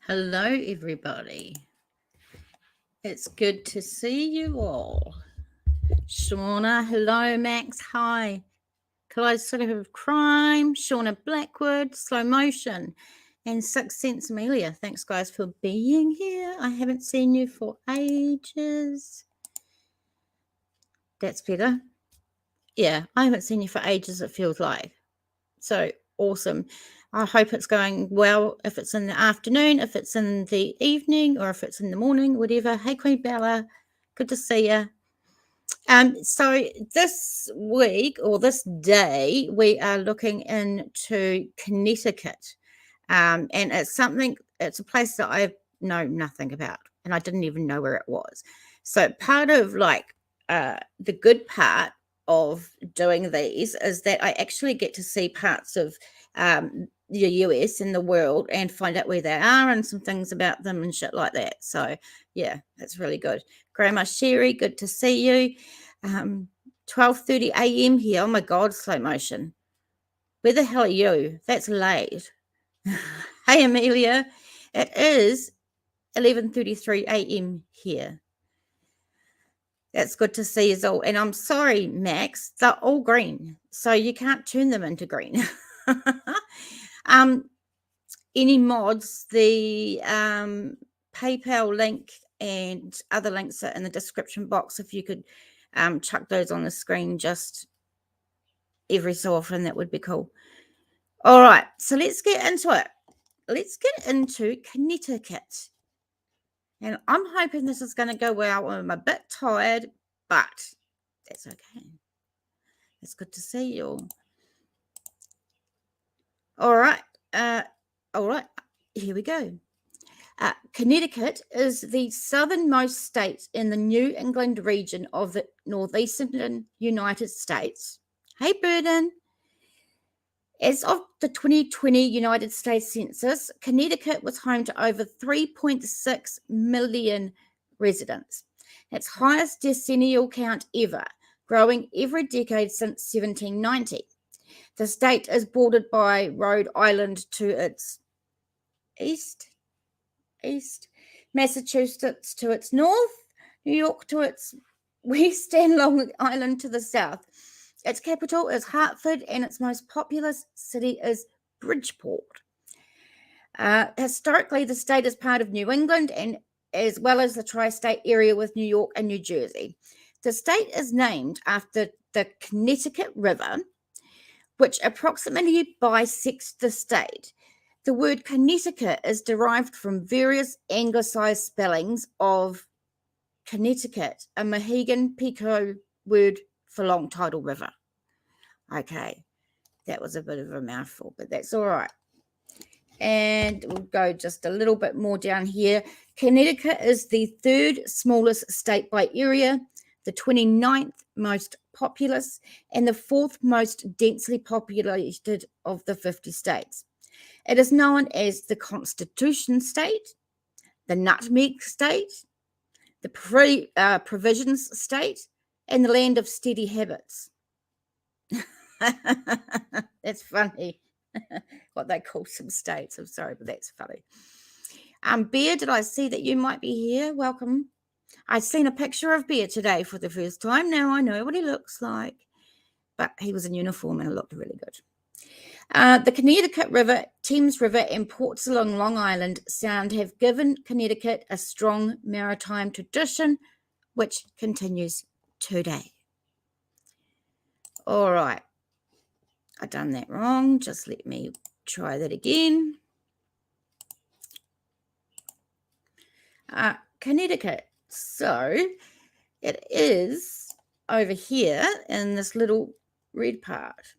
Hello, everybody. It's good to see you all. Shauna, hello. Max, hi. Kaleidoscope of Crime, Shauna Blackwood, Slow Motion, and Sixth Sense Amelia. Thanks, guys, for being here. I haven't seen you for ages. That's better. Yeah, I haven't seen you for ages, it feels like. So awesome. I hope it's going well. If it's in the afternoon, if it's in the evening, or if it's in the morning, whatever. Hey, Queen Bella, good to see you. So this week or this day, we are looking into Connecticut, and it's a place that I know nothing about, and I didn't even know where it was. So part of the good part of doing these is that I actually get to see parts of the US and the world and find out where they are and some things about them and shit like that. So yeah, that's really good. Grandma Sherry, good to see you. 12:30 a.m. here. Oh my God, slow motion. Where the hell are you? That's late. Hey, Amelia. It is 11:33 a.m. here. That's good to see you all. And I'm sorry, Max, they're all green, so you can't turn them into green. Any mods, the PayPal link and other links are in the description box. If you could chuck those on the screen just every so often, that would be cool. All right, so let's get into it. Let's get into Connecticut. And I'm hoping this is going to go well. I'm a bit tired, but that's okay. It's good to see you all. All right. Here we go. Connecticut is the southernmost state in the New England region of the northeastern United States. Hey, Burden. As of the 2020 United States Census, Connecticut was home to over 3.6 million residents. Its highest decennial count ever, growing every decade since 1790. The state is bordered by Rhode Island to its east, Massachusetts to its north, New York to its west, and Long Island to the south. Its capital is Hartford, and its most populous city is Bridgeport. Historically, the state is part of New England, and as well as the tri-state area with New York and New Jersey. The state is named after the Connecticut River, which approximately bisects the state. The word Connecticut is derived from various anglicized spellings of Connecticut, a Mohegan Pico word for Long Tidal River. Okay, that was a bit of a mouthful, but that's all right. And we'll go just a little bit more down here. Connecticut is the third smallest state by area, the 29th most populous, and the fourth most densely populated of the 50 states. It is known as the Constitution State, the Nutmeg State, the Provisions State, and the Land of Steady Habits. That's funny. What they call some states. I'm sorry, but that's funny. Bear, did I see that you might be here? Welcome. I've seen a picture of Bear today for the first time. Now I know what he looks like. But he was in uniform and it looked really good. The Connecticut River, Thames River, and ports along Long Island Sound have given Connecticut a strong maritime tradition, which continues today. All right. I've done that wrong. Just let me try that again. Connecticut. So it is over here in this little red part.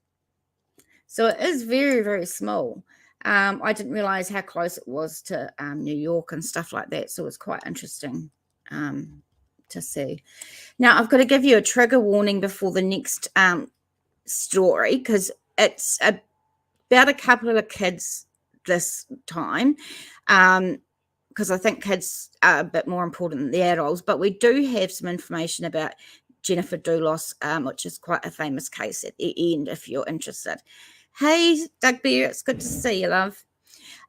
So it is very, very small. I didn't realize how close it was to New York and stuff like that. So it's quite interesting to see. Now, I've got to give you a trigger warning before the next story, because it's about a couple of kids this time, because I think kids are a bit more important than the adults. But we do have some information about Jennifer Dulos, which is quite a famous case at the end if you're interested. Hey, Doug Bear, it's good to see you, love.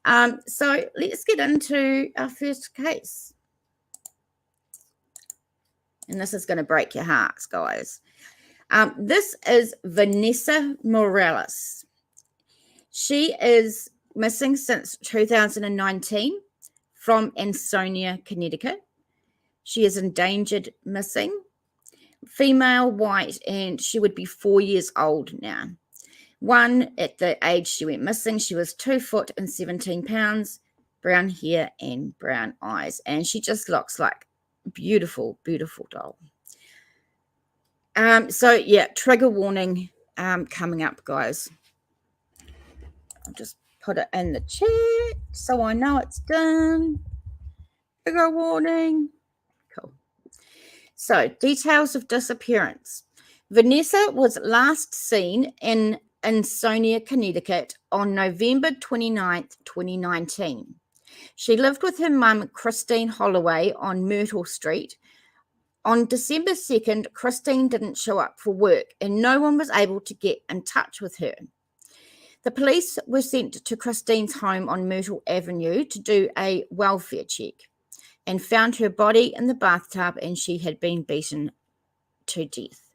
So let's get into our first case. And this is going to break your hearts, guys. This is Vanessa Morales. She is missing since 2019 from Ansonia, Connecticut. She is endangered missing, female, white, and she would be 4 years old now. At the age she went missing, she was 2 foot and 17 pounds, brown hair and brown eyes, and she just looks like a beautiful, beautiful doll. Trigger warning coming up, guys. I'll just put it in the chat so I know it's done. Trigger warning. Cool. So, details of disappearance. Vanessa was last seen in Ansonia, Connecticut on November 29th, 2019. She lived with her mum, Christine Holloway, on Myrtle Street. On December 2nd, Christine didn't show up for work and no one was able to get in touch with her. The police were sent to Christine's home on Myrtle Avenue to do a welfare check and found her body in the bathtub and she had been beaten to death.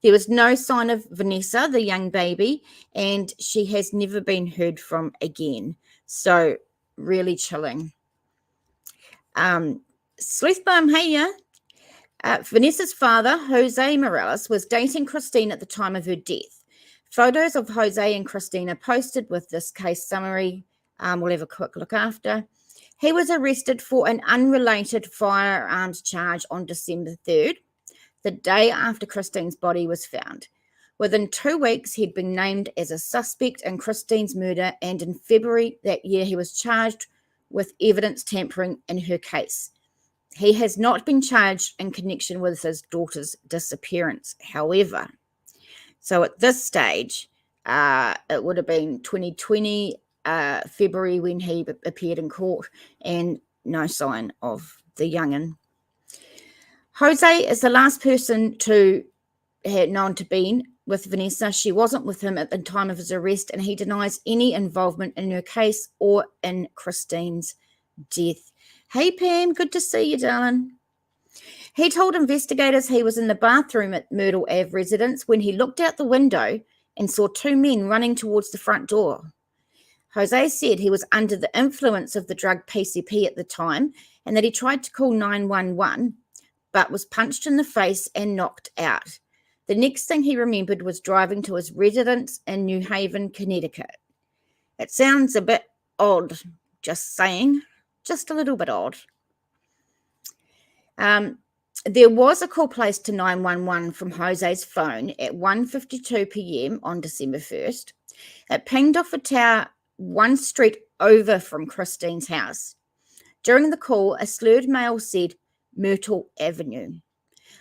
There was no sign of Vanessa, the young baby, and she has never been heard from again. So really chilling. Sleuth Bum, hey ya. Vanessa's father, Jose Morales, was dating Christine at the time of her death. Photos of Jose and Christine are posted with this case summary. We'll have a quick look after. He was arrested for an unrelated firearms charge on December 3rd, the day after Christine's body was found. Within 2 weeks, he'd been named as a suspect in Christine's murder, and in February that year, he was charged with evidence tampering in her case. He has not been charged in connection with his daughter's disappearance, however. So at this stage, it would have been 2020, February, when he appeared in court, and no sign of the young'un. Jose is the last person to have known to be with Vanessa. She wasn't with him at the time of his arrest, and he denies any involvement in her case or in Christine's death. Hey, Pam, good to see you, darling. He told investigators he was in the bathroom at Myrtle Ave residence when he looked out the window and saw 2 men running towards the front door. Jose said he was under the influence of the drug PCP at the time and that he tried to call 911, but was punched in the face and knocked out. The next thing he remembered was driving to his residence in New Haven, Connecticut. It sounds a bit odd, just saying. Just a little bit odd. There was a call placed to 911 from Jose's phone at 1:52 p.m. on December 1st. It pinged off a tower 1 street over from Christine's house. During the call, a slurred male said Myrtle Avenue.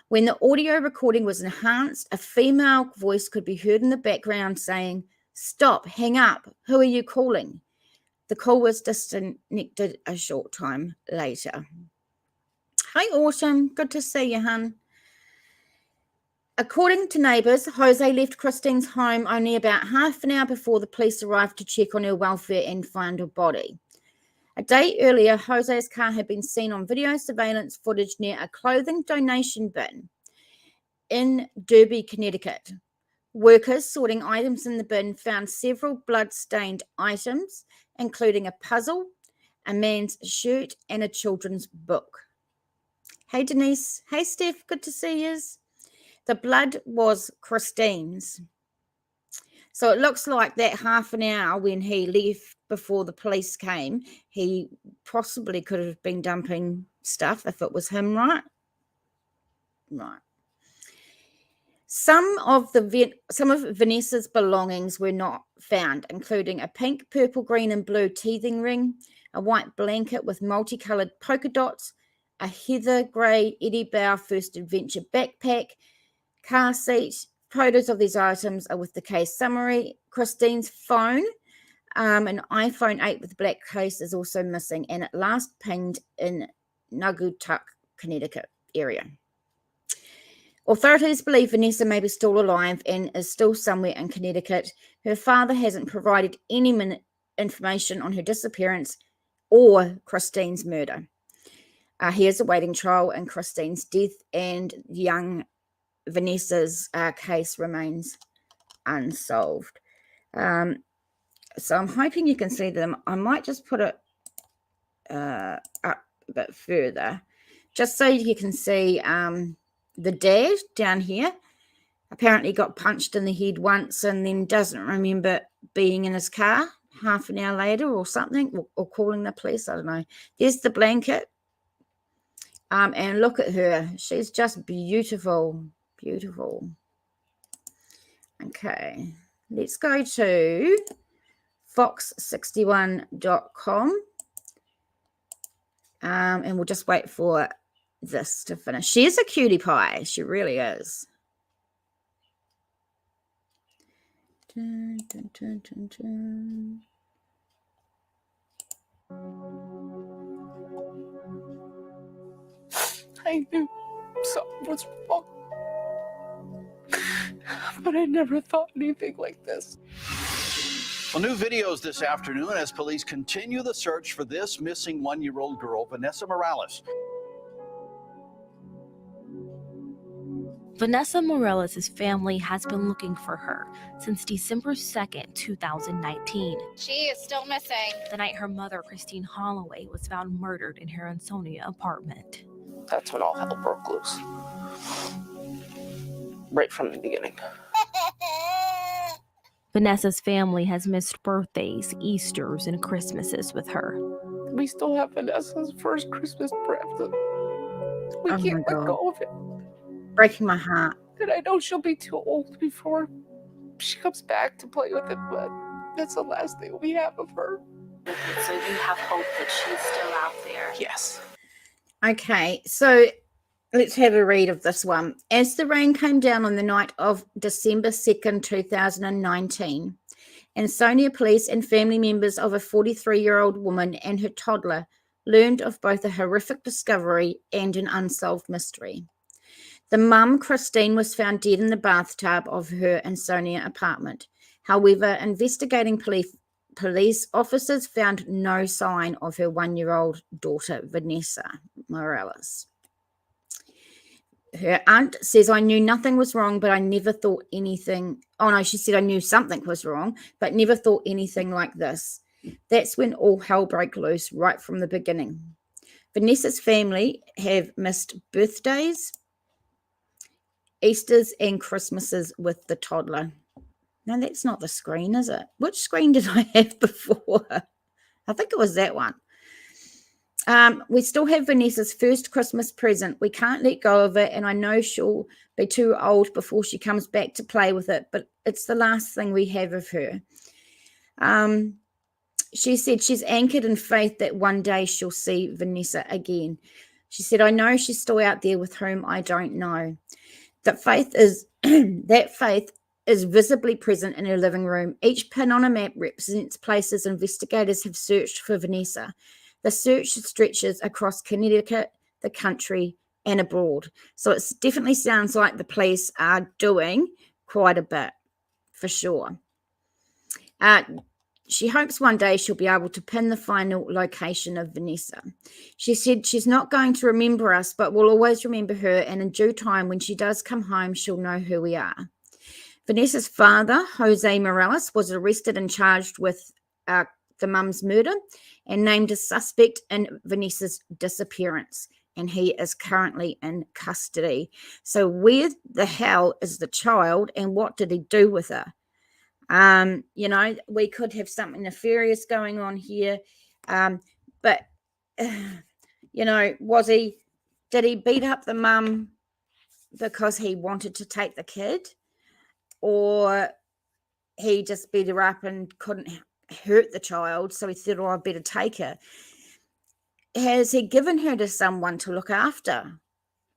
When the audio recording was enhanced, a female voice could be heard in the background saying, "Stop, hang up, who are you calling?" The call was disconnected a short time later. Hi, Autumn. Good to see you, hun. According to neighbours, Jose left Christine's home only about half an hour before the police arrived to check on her welfare and find her body. A day earlier, Jose's car had been seen on video surveillance footage near a clothing donation bin in Derby, Connecticut. Workers sorting items in the bin found several blood-stained items, including a puzzle, a man's shirt, and a children's book. Hey, Denise. Hey, Steph. Good to see you. The blood was Christine's. So it looks like that half an hour when he left before the police came, he possibly could have been dumping stuff if it was him, right? Right. Some of Vanessa's belongings were not found, including a pink, purple, green, and blue teething ring, a white blanket with multicolored polka dots, a heather grey Eddie Bauer First Adventure backpack, car seat. Photos of these items are with the case summary. Christine's phone, an iPhone 8 with black case, is also missing, and it last pinged in Naugatuck, Connecticut area. Authorities believe Vanessa may be still alive and is still somewhere in Connecticut. Her father hasn't provided any information on her disappearance or Christine's murder. He is awaiting trial in Christine's death, and young Vanessa's case remains unsolved. So I'm hoping you can see them. I might just put it up a bit further, just so you can see the dad down here. Apparently got punched in the head once and then doesn't remember being in his car half an hour later or something, or calling the police. I don't know. There's the blanket. And look at her. She's just beautiful. Beautiful. Okay. Let's go to fox61.com. And we'll just wait for this to finish. She is a cutie pie. She really is. Dun, dun, dun, dun, dun. I knew something was wrong, but I never thought anything like this. Well, new videos this afternoon as police continue the search for this missing one-year-old girl, Vanessa Morales. Vanessa Morales' family has been looking for her since December 2nd, 2019. She is still missing. The night her mother, Christine Holloway, was found murdered in her Ansonia apartment. That's when all hell broke loose. Right from the beginning. Vanessa's family has missed birthdays, Easters, and Christmases with her. We still have Vanessa's first Christmas present. We can't let go of it. Breaking my heart. And I know she'll be too old before she comes back to play with it, but that's the last thing we have of her. So you have hope that she's still out there? Yes. Okay, so let's have a read of this one. As the rain came down on the night of December 2nd, 2019, Ansonia police and family members of a 43-year-old woman and her toddler learned of both a horrific discovery and an unsolved mystery. The mum, Christine, was found dead in the bathtub of her Ansonia apartment. However, investigating police officers found no sign of her one-year-old daughter, Vanessa Morales. Her aunt says, I knew nothing was wrong, but I never thought anything. Oh, no, she said, I knew something was wrong, but never thought anything like this. That's when all hell broke loose right from the beginning. Vanessa's family have missed birthdays, Easters, and Christmases with the toddler. No, that's not the screen, is it? Which screen did I have before? I think it was that one. We still have Vanessa's first Christmas present. We can't let go of it, and I know she'll be too old before she comes back to play with it, but it's the last thing we have of her. She said she's anchored in faith that one day she'll see Vanessa again. She said, I know she's still out there with whom I don't know. That faith is visibly present in her living room. Each pin on a map represents places investigators have searched for Vanessa. The search stretches across Connecticut, the country, and abroad. So it definitely sounds like the police are doing quite a bit, for sure. She hopes one day she'll be able to pin the final location of Vanessa. She said she's not going to remember us, but we'll always remember her, and in due time, when she does come home, she'll know who we are. Vanessa's father, Jose Morales, was arrested and charged with the mum's murder and named as suspect in Vanessa's disappearance, and he is currently in custody. So where the hell is the child, and what did he do with her? We could have something nefarious going on here. But did he beat up the mum because he wanted to take the kid? Or he just beat her up and couldn't hurt the child, so he thought, I better take her. Has he given her to someone to look after?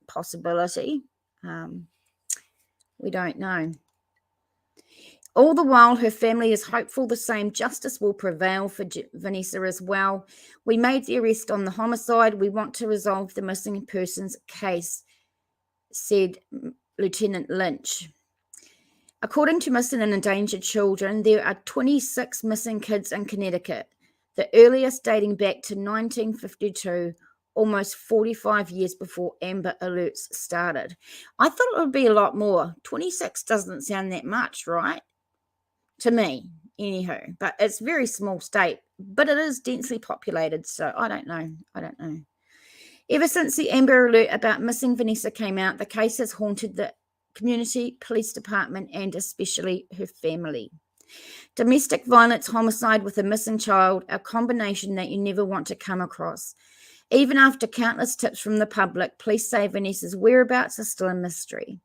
Possibility. We don't know. All the while, her family is hopeful the same justice will prevail for Vanessa as well. We made the arrest on the homicide. We want to resolve the missing persons case, said Lieutenant Lynch. According to Missing and Endangered Children, there are 26 missing kids in Connecticut, the earliest dating back to 1952, almost 45 years before Amber Alerts started. I thought it would be a lot more. 26 doesn't sound that much, right? To me, anywho. But it's a very small state, but it is densely populated, so I don't know. Ever since the Amber Alert about missing Vanessa came out, the case has haunted the community, police department, and especially her family. Domestic violence, homicide with a missing child, a combination that you never want to come across. Even after countless tips from the public, police say Vanessa's whereabouts are still a mystery.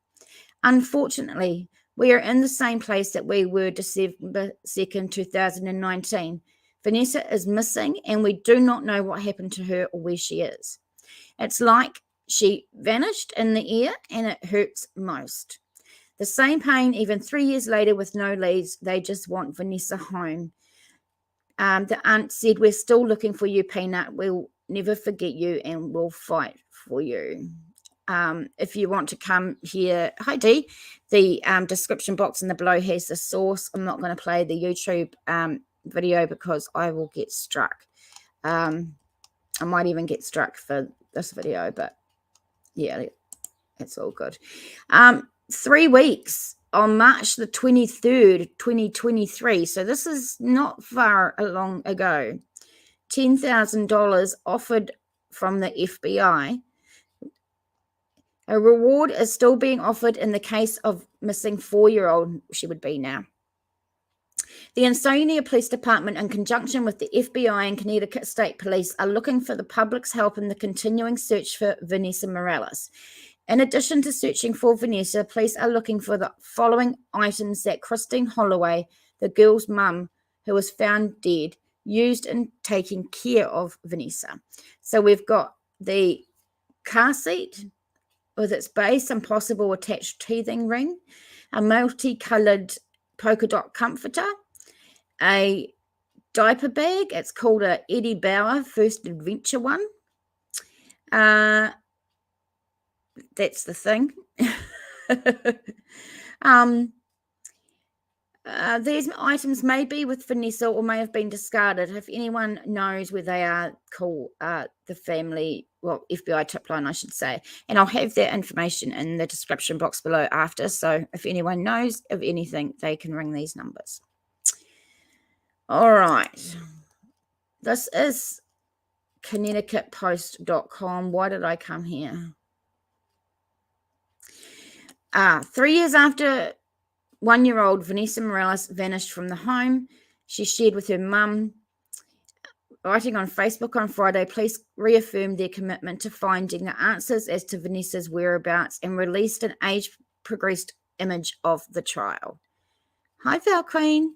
Unfortunately, we are in the same place that we were December 2nd, 2019. Vanessa is missing, and we do not know what happened to her or where she is. It's like she vanished in the air, and it hurts most. The same pain even 3 years later with no leads. They just want Vanessa home. The aunt said, "We're still looking for you, Peanut. We'll never forget you, and we'll fight for you." If you want to come here, hi Dee, the description box in the below has the source. I'm not going to play the YouTube video because I will get struck. I might even get struck for this video, but yeah, it's all good. 3 weeks on March the 23rd, 2023. So this is not far along ago. $10,000 offered from the FBI. A reward is still being offered in the case of missing 4-year-old, she would be now. The Ansonia Police Department, in conjunction with the FBI and Connecticut State Police, are looking for the public's help in the continuing search for Vanessa Morales. In addition to searching for Vanessa, police are looking for the following items that Christine Holloway, the girl's mum, who was found dead, used in taking care of Vanessa. So we've got the car seat with its base and possible attached teething ring, a multicolored polka dot comforter, a diaper bag. It's called a Eddie Bauer First Adventure one. That's the thing. These items may be with Vanessa or may have been discarded. If anyone knows where they are, call the family, well, FBI tip line, I should say. And I'll have that information in the description box below after. So if anyone knows of anything, they can ring these numbers. All right. This is ConnecticutPost.com. Why did I come here? 3 years after 1-year-old Vanessa Morales vanished from the home, she shared with her mum. Writing on Facebook on Friday, police reaffirmed their commitment to finding the answers as to Vanessa's whereabouts and released an age-progressed image of the child. Hi, Val Queen.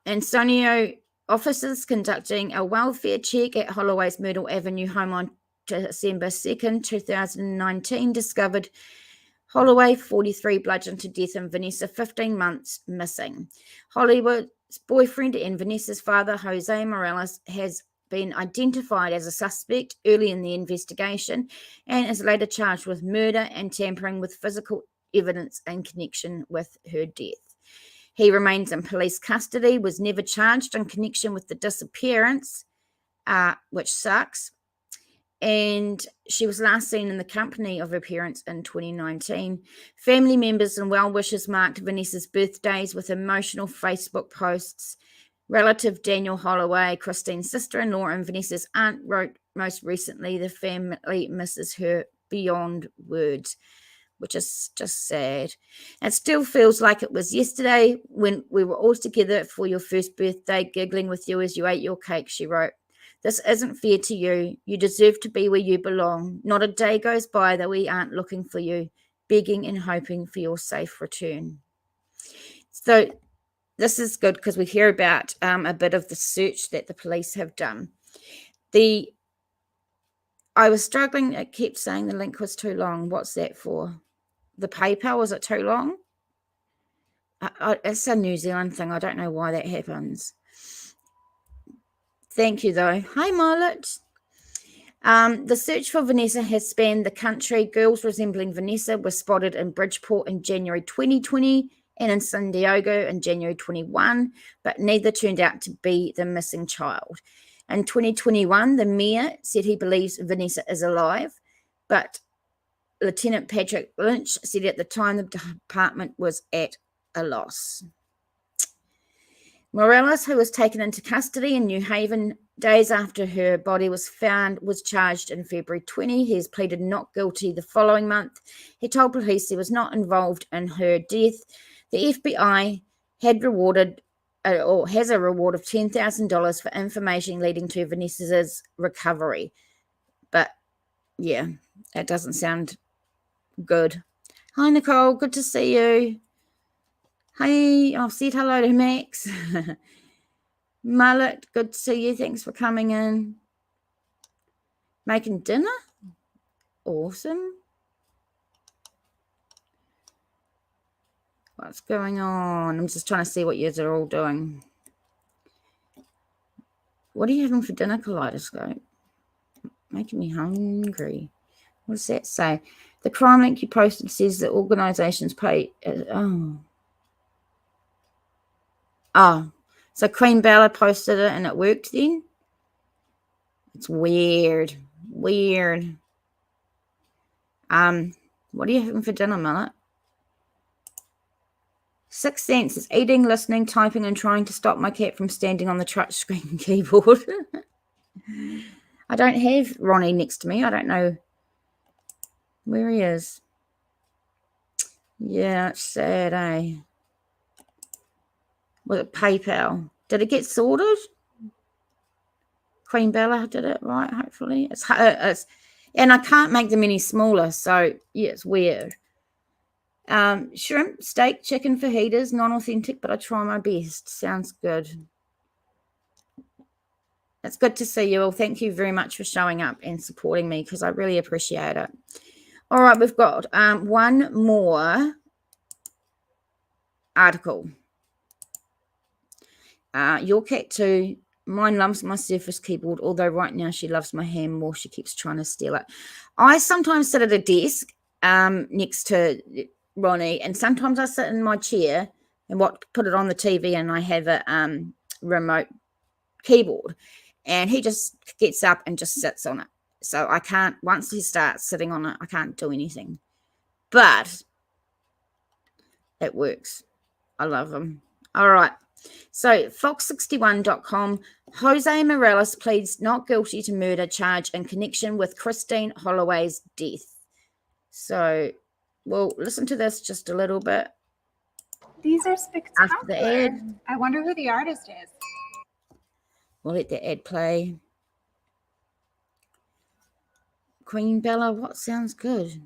Antonio officers conducting a welfare check at Holloway's Myrtle Avenue home on December 2nd, 2019, discovered Holloway, 43, bludgeoned to death, and Vanessa, 15 months, missing. Hollywood's boyfriend and Vanessa's father, Jose Morales, has been identified as a suspect early in the investigation and is later charged with murder and tampering with physical evidence in connection with her death. He remains in police custody, was never charged in connection with the disappearance, which sucks. And she was last seen in the company of her parents in 2019. Family members and well-wishers marked Vanessa's birthdays with emotional Facebook posts. Relative Daniel Holloway, Christine's sister-in-law, and Vanessa's aunt wrote most recently, the family misses her beyond words, which is just sad. It still feels like it was yesterday when we were all together for your first birthday, giggling with you as you ate your cake, she wrote. This isn't fair to you. You deserve to be where you belong. Not a day goes by that we aren't looking for you, begging and hoping for your safe return. So this is good because we hear about a bit of the search that the police have done. I was struggling. It kept saying the link was too long. What's that for? The PayPal, was it too long? It's a New Zealand thing. I don't know why that happens. Thank you, though. Hi, Marlet. The search for Vanessa has spanned the country. Girls resembling Vanessa were spotted in Bridgeport in January 2020 and in San Diego in January 21, but neither turned out to be the missing child. In 2021, the mayor said he believes Vanessa is alive, but Lieutenant Patrick Lynch said at the time the department was at a loss. Morales, who was taken into custody in New Haven days after her body was found, was charged in February 20. He has pleaded not guilty the following month. He told police he was not involved in her death. The FBI had rewarded or has a reward of $10,000 for information leading to Vanessa's recovery. But yeah, that doesn't sound good. Hi, Nicole. Good to see you. Hey, I've said hello to Max. Mullet, good to see you. Thanks for coming in. Making dinner? Awesome. What's going on? I'm just trying to see what you are all doing. What are you having for dinner, Kaleidoscope? Making me hungry. What does that say? The crime link you posted says that organisations pay... Oh, so Queen Bella posted it and it worked then? It's weird. Weird. What are you having for dinner, Mullet? 6 cents is eating, listening, typing, and trying to stop my cat from standing on the touchscreen keyboard. I don't have Ronnie next to me. I don't know where he is. Yeah, it's sad, eh? Was it PayPal? Did it get sorted? Queen Bella did it right, hopefully. It's and I can't make them any smaller, so yeah, it's weird. Shrimp, steak, chicken fajitas, non-authentic, but I try my best. Sounds good. It's good to see you all. Thank you very much for showing up and supporting me because I really appreciate it. All right, we've got one more article. Your cat too. Mine loves my Surface keyboard, although right now she loves my hand more. She keeps trying to steal it. I sometimes sit at a desk next to Ronnie, and sometimes I sit in my chair and put it on the TV, and I have a remote keyboard, and he just gets up and just sits on it. So I can't, once he starts sitting on it, I can't do anything. But it works. I love him. All right. So Fox61.com, Jose Morales pleads not guilty to murder charge in connection with Christine Holloway's death. So we'll listen to this just a little bit. These are spectacular. After the ad. I wonder who the artist is. We'll let the ad play. Queen Bella, what sounds good?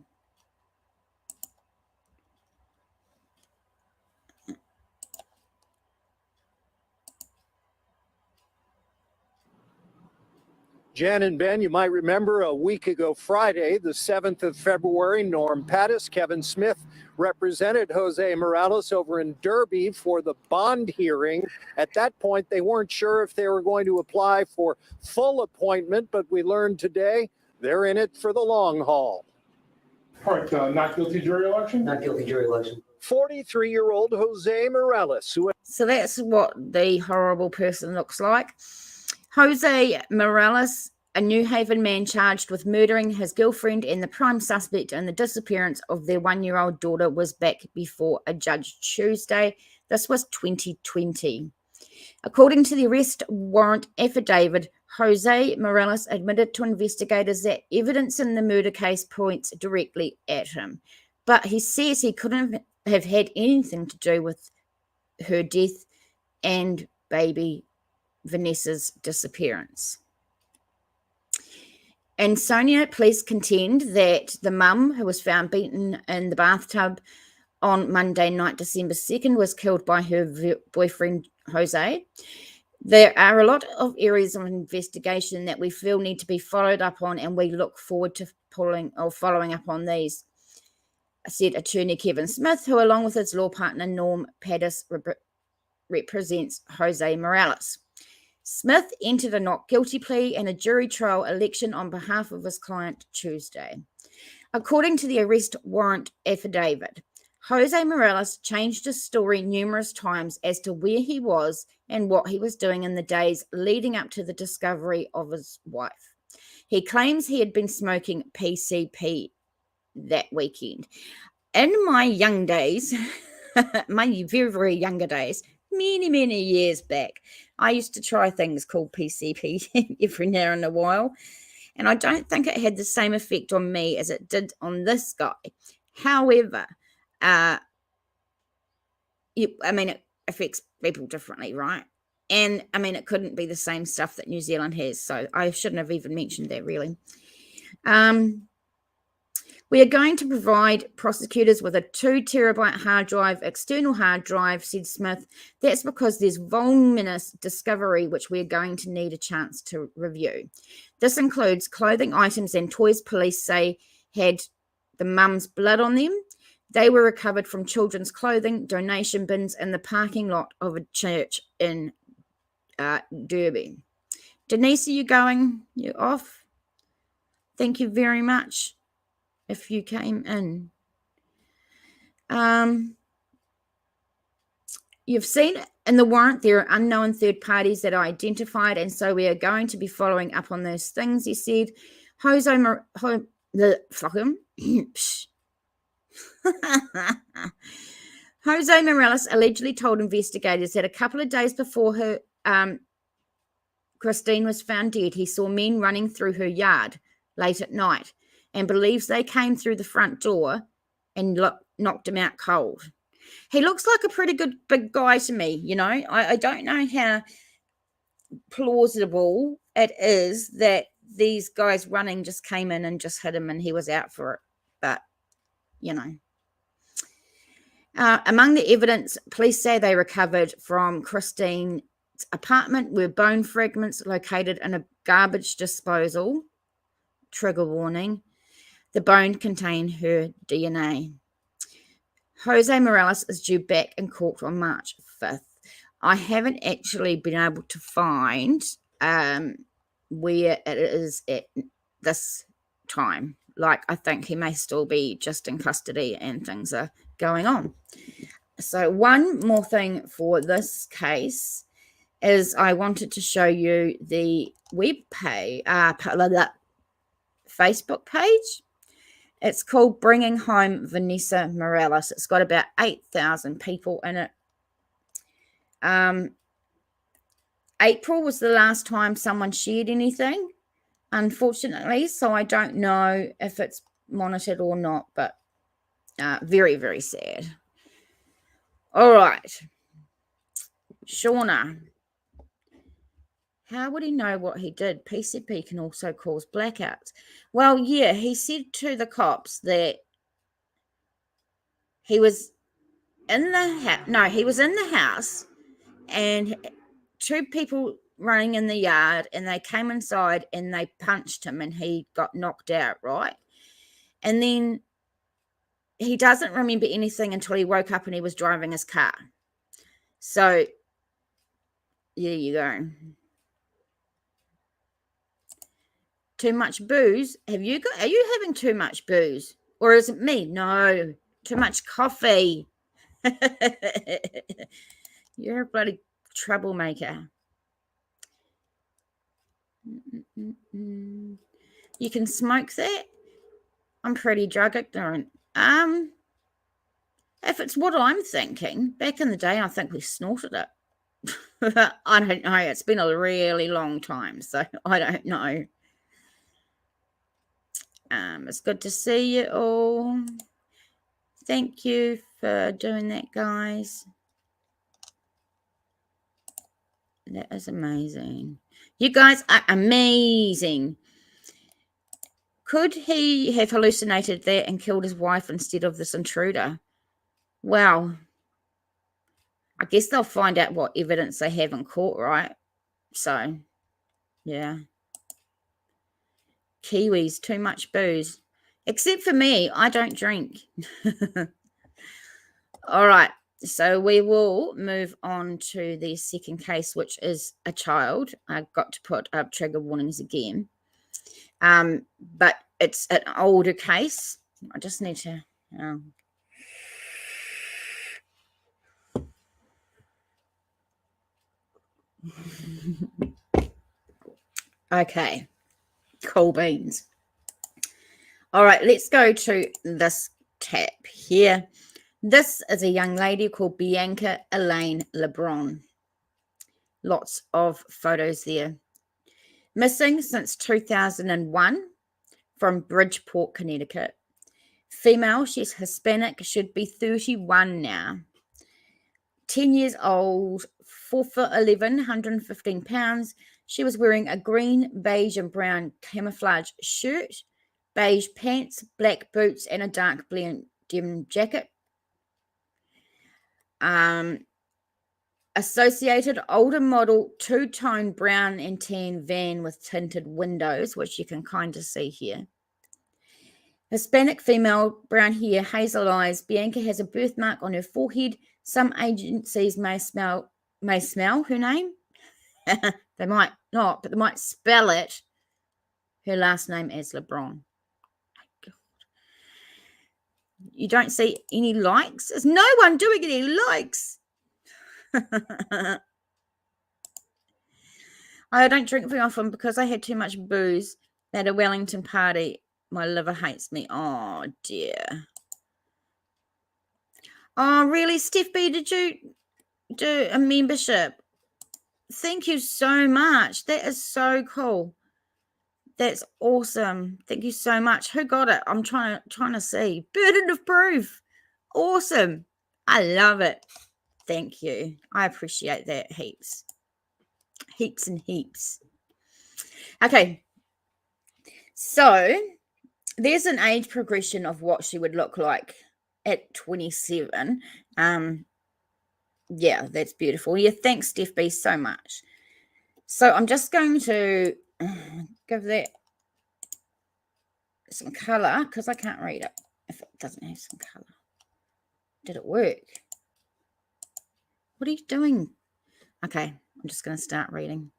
Jen and Ben, you might remember a week ago Friday, the 7th of February, Norm Pattis, Kevin Smith represented Jose Morales over in Derby for the bond hearing. At that point, they weren't sure if they were going to apply for full appointment, but we learned today they're in it for the long haul. All right, not guilty jury election? Not guilty jury election. 43-year-old Jose Morales, who... So that's what the horrible person looks like. Jose Morales, a New Haven man charged with murdering his girlfriend and the prime suspect in the disappearance of their 1-year-old daughter, was back before a judge Tuesday. This was 2020. According to the arrest warrant affidavit, Jose Morales admitted to investigators that evidence in the murder case points directly at him, but he says he couldn't have had anything to do with her death and baby Vanessa's disappearance. In Sonia, police contend that the mum, who was found beaten in the bathtub on Monday night, December 2nd, was killed by her boyfriend, Jose. There are a lot of areas of investigation that we feel need to be followed up on, and we look forward to following up on these, said attorney Kevin Smith, who, along with his law partner, Norm Pattis, represents Jose Morales. Smith entered a not guilty plea in a jury trial election on behalf of his client Tuesday. According to the arrest warrant affidavit, Jose Morales changed his story numerous times as to where he was and what he was doing in the days leading up to the discovery of his wife. He claims he had been smoking PCP that weekend. In my young days, my very, very younger days, many, many years back, I used to try things called PCP every now and a while, and I don't think it had the same effect on me as it did on this guy. However, it affects people differently, right? And it couldn't be the same stuff that New Zealand has, so I shouldn't have even mentioned that, really. We are going to provide prosecutors with a 2 terabyte hard drive, external hard drive, said Smith. That's because there's voluminous discovery which we are going to need a chance to review. This includes clothing items and toys police say had the mum's blood on them. They were recovered from children's clothing, donation bins in the parking lot of a church in Derby. Denise, are you going? You off? Thank you very much if you came in. You've seen in the warrant there are unknown third parties that are identified, and so we are going to be following up on those things, he said. Jose Morales allegedly told investigators that a couple of days before her Christine was found dead, he saw men running through her yard late at night and believes they came through the front door and knocked him out cold. He looks like a pretty good big guy to me, you know. I don't know how plausible it is that these guys running just came in and just hit him and he was out for it. But, you know. Among the evidence, police say they recovered from Christine's apartment were bone fragments located in a garbage disposal. Trigger warning. The bone contained her DNA. Jose Morales is due back in court on March 5th. I haven't actually been able to find where it is at this time. Like, I think he may still be just in custody and things are going on. So one more thing for this case is I wanted to show you the web page, Facebook page. It's called Bringing Home Vanessa Morales. It's got about 8,000 people in it. April was the last time someone shared anything, unfortunately, so I don't know if it's monitored or not, but very, very sad. All right. Shauna. How would he know what he did? PCP can also cause blackouts. Well, yeah, he said to the cops that he was in the house. No, he was in the house and 2 people running in the yard, and they came inside and they punched him and he got knocked out, right? And then he doesn't remember anything until he woke up and he was driving his car. So there you go. Too much booze? Are you having too much booze? Or is it me? No, too much coffee. You're a bloody troublemaker. You can smoke that? I'm pretty drug ignorant. If it's what I'm thinking, back in the day, I think we snorted it. I don't know. It's been a really long time, so I don't know. It's good to see you all. Thank you for doing that, guys. That is amazing. You guys are amazing. Could he have hallucinated that and killed his wife instead of this intruder? Well, I guess they'll find out what evidence they have in court, right? So, yeah. Kiwis, too much booze. Except for me, I don't drink. All right. So we will move on to the second case, which is a child. I've got to put up trigger warnings again. But it's an older case. I just need to... Okay, cool beans. All right, let's go to this tab here. This is a young lady called Bianca Elaine Lebron. Lots of photos there. Missing since 2001 from Bridgeport, Connecticut. Female, she's Hispanic, should be 31 now. 10 years old, 4'11", 115 pounds. She was wearing a green, beige, and brown camouflage shirt, beige pants, black boots, and a dark blue denim jacket. Associated older model, two-tone brown and tan van with tinted windows, which you can kind of see here. Hispanic female, brown hair, hazel eyes. Bianca has a birthmark on her forehead. Some agencies may smell her name. They might not, but they might spell it. Her last name as Lebron. You don't see any likes? There's no one doing any likes. I don't drink very often because I had too much booze at a Wellington party. My liver hates me. Oh, dear. Oh, really, Steph B? Did you do a membership? Thank you so much. That is so cool. That's awesome. Thank you so much. Who got it? I'm trying to see. Burden of proof. Awesome. I love it. Thank you. I appreciate that heaps. Heaps and heaps. Okay. So there's an age progression of what she would look like at 27. Yeah, that's beautiful. Yeah, thanks, Steph B, so much. So I'm just going to give that some color because I can't read it if it doesn't have some color. Did it work? What are you doing? Okay, I'm just going to start reading.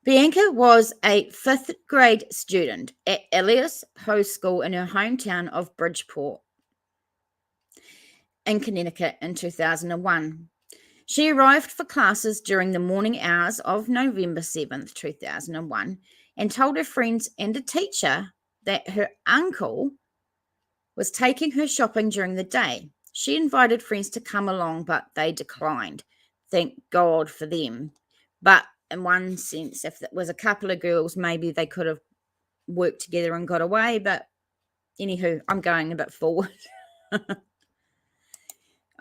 Bianca was a 5th grade student at Elias High School in her hometown of Bridgeport in Connecticut in 2001. She arrived for classes during the morning hours of November 7th, 2001, and told her friends and a teacher that her uncle was taking her shopping during the day. She invited friends to come along, but they declined. Thank God for them. But in one sense, if it was a couple of girls, maybe they could have worked together and got away. But anywho, I'm going a bit forward.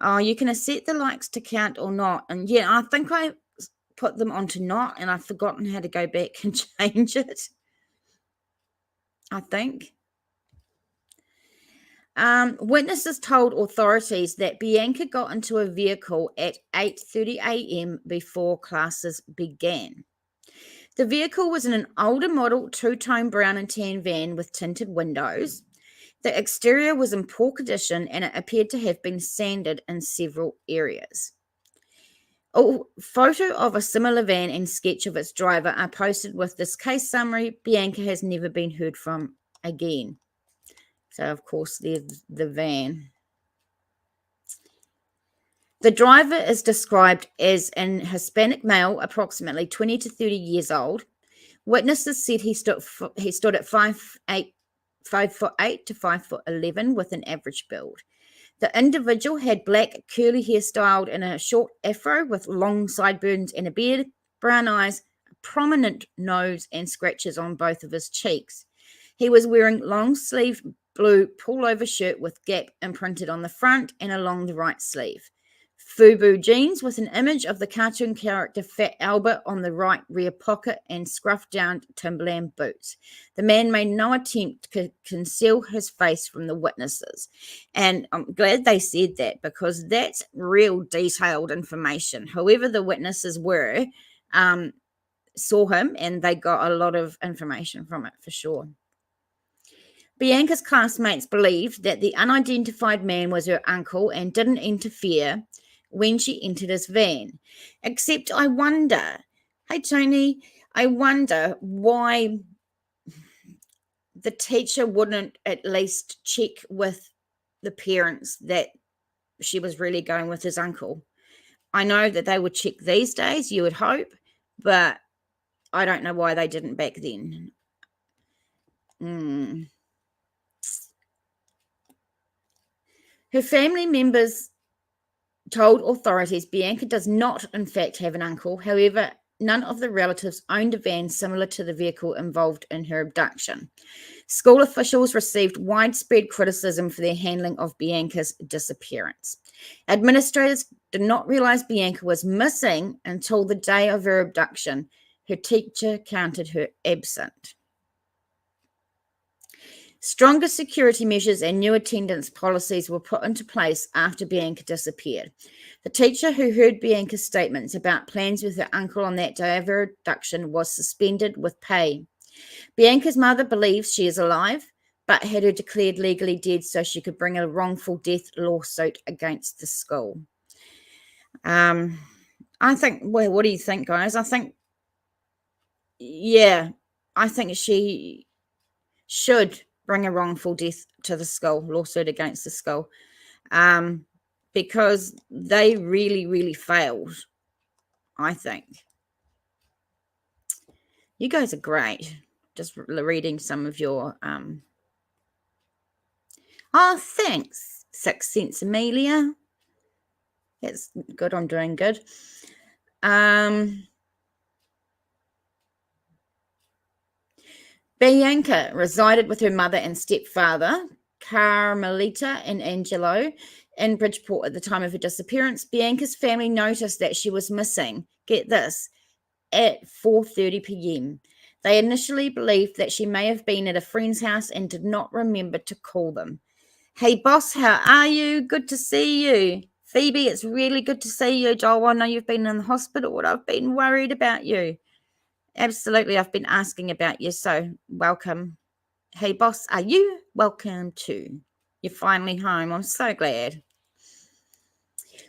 Oh, you can set the likes to count or not. And yeah, I think I put them onto not, and I've forgotten how to go back and change it. I think. Witnesses told authorities that Bianca got into a vehicle at 8:30 a.m. before classes began. The vehicle was in an older model two-tone brown and tan van with tinted windows. The exterior was in poor condition and it appeared to have been sanded in several areas. A photo of a similar van and sketch of its driver are posted with this case summary. Bianca has never been heard from again. So, of course, there's the van. The driver is described as an Hispanic male, approximately 20 to 30 years old. Witnesses said he stood at 5'8" to 5'11" with an average build. The individual had black curly hair styled in a short afro with long sideburns and a beard, brown eyes, a prominent nose, and scratches on both of his cheeks. He was wearing long-sleeved blue pullover shirt with Gap imprinted on the front and along the right sleeve. FUBU jeans with an image of the cartoon character Fat Albert on the right rear pocket and scruffed down Timberland boots. The man made no attempt to conceal his face from the witnesses. And I'm glad they said that because that's real detailed information. Whoever the witnesses were saw him and they got a lot of information from it for sure. Bianca's classmates believed that the unidentified man was her uncle and didn't interfere when she entered his van. Except I wonder, hey Tony, I wonder why the teacher wouldn't at least check with the parents that she was really going with his uncle. I know that they would check these days, you would hope, but I don't know why they didn't back then. Her family members told authorities Bianca does not, in fact, have an uncle. However, none of the relatives owned a van similar to the vehicle involved in her abduction. School officials received widespread criticism for their handling of Bianca's disappearance. Administrators did not realize Bianca was missing until the day of her abduction. Her teacher counted her absent. Stronger security measures and new attendance policies were put into place after Bianca disappeared. The teacher who heard Bianca's statements about plans with her uncle on that day of her abduction was suspended with pay. Bianca's mother believes she is alive, but had her declared legally dead so she could bring a wrongful death lawsuit against the school. I think, well, what do you think, guys? I think she should bring a wrongful death to the school, lawsuit against the school, because they really, really failed, I think. You guys are great. Just reading some of your... thanks, 6 cents, Amelia. That's good. I'm doing good. Bianca resided with her mother and stepfather, Carmelita and Angelo, in Bridgeport at the time of her disappearance. Bianca's family noticed that she was missing, get this, at 4:30 p.m. They initially believed that she may have been at a friend's house and did not remember to call them. Hey, boss, how are you? Good to see you. Phoebe, it's really good to see you. Joel, I know you've been in the hospital, but I've been worried about you. Absolutely, I've been asking about you, so welcome. Hey, boss, are you? Welcome too. You're finally home. I'm so glad.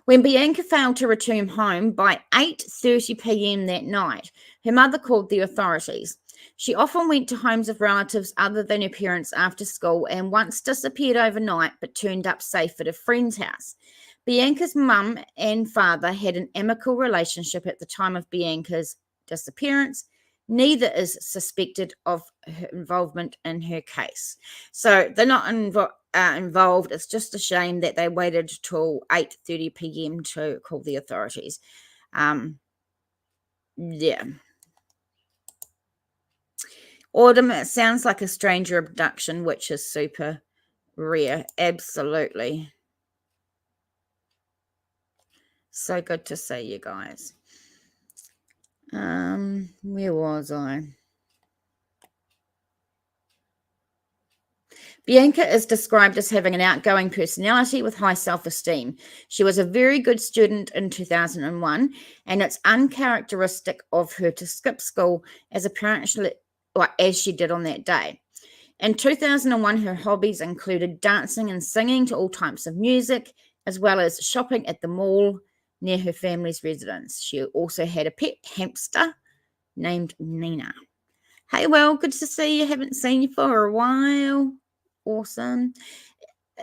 When Bianca failed to return home by 8:30 p.m. that night, her mother called the authorities. She often went to homes of relatives other than her parents after school and once disappeared overnight but turned up safe at a friend's house. Bianca's mum and father had an amicable relationship at the time of Bianca's disappearance. Neither is suspected of her involvement in her case. So they're not involved. It's just a shame that they waited till 8:30 p.m. to call the authorities. Yeah. Autumn, it sounds like a stranger abduction, which is super rare. Absolutely. So good to see you guys. Where was I? Bianca is described as having an outgoing personality with high self-esteem. She was a very good student in 2001, and it's uncharacteristic of her to skip school as she did on that day. In 2001, her hobbies included dancing and singing to all types of music, as well as shopping at the mall near her family's residence. She also had a pet hamster named Nina. Hey, well, good to see you. Haven't seen you for a while. Awesome.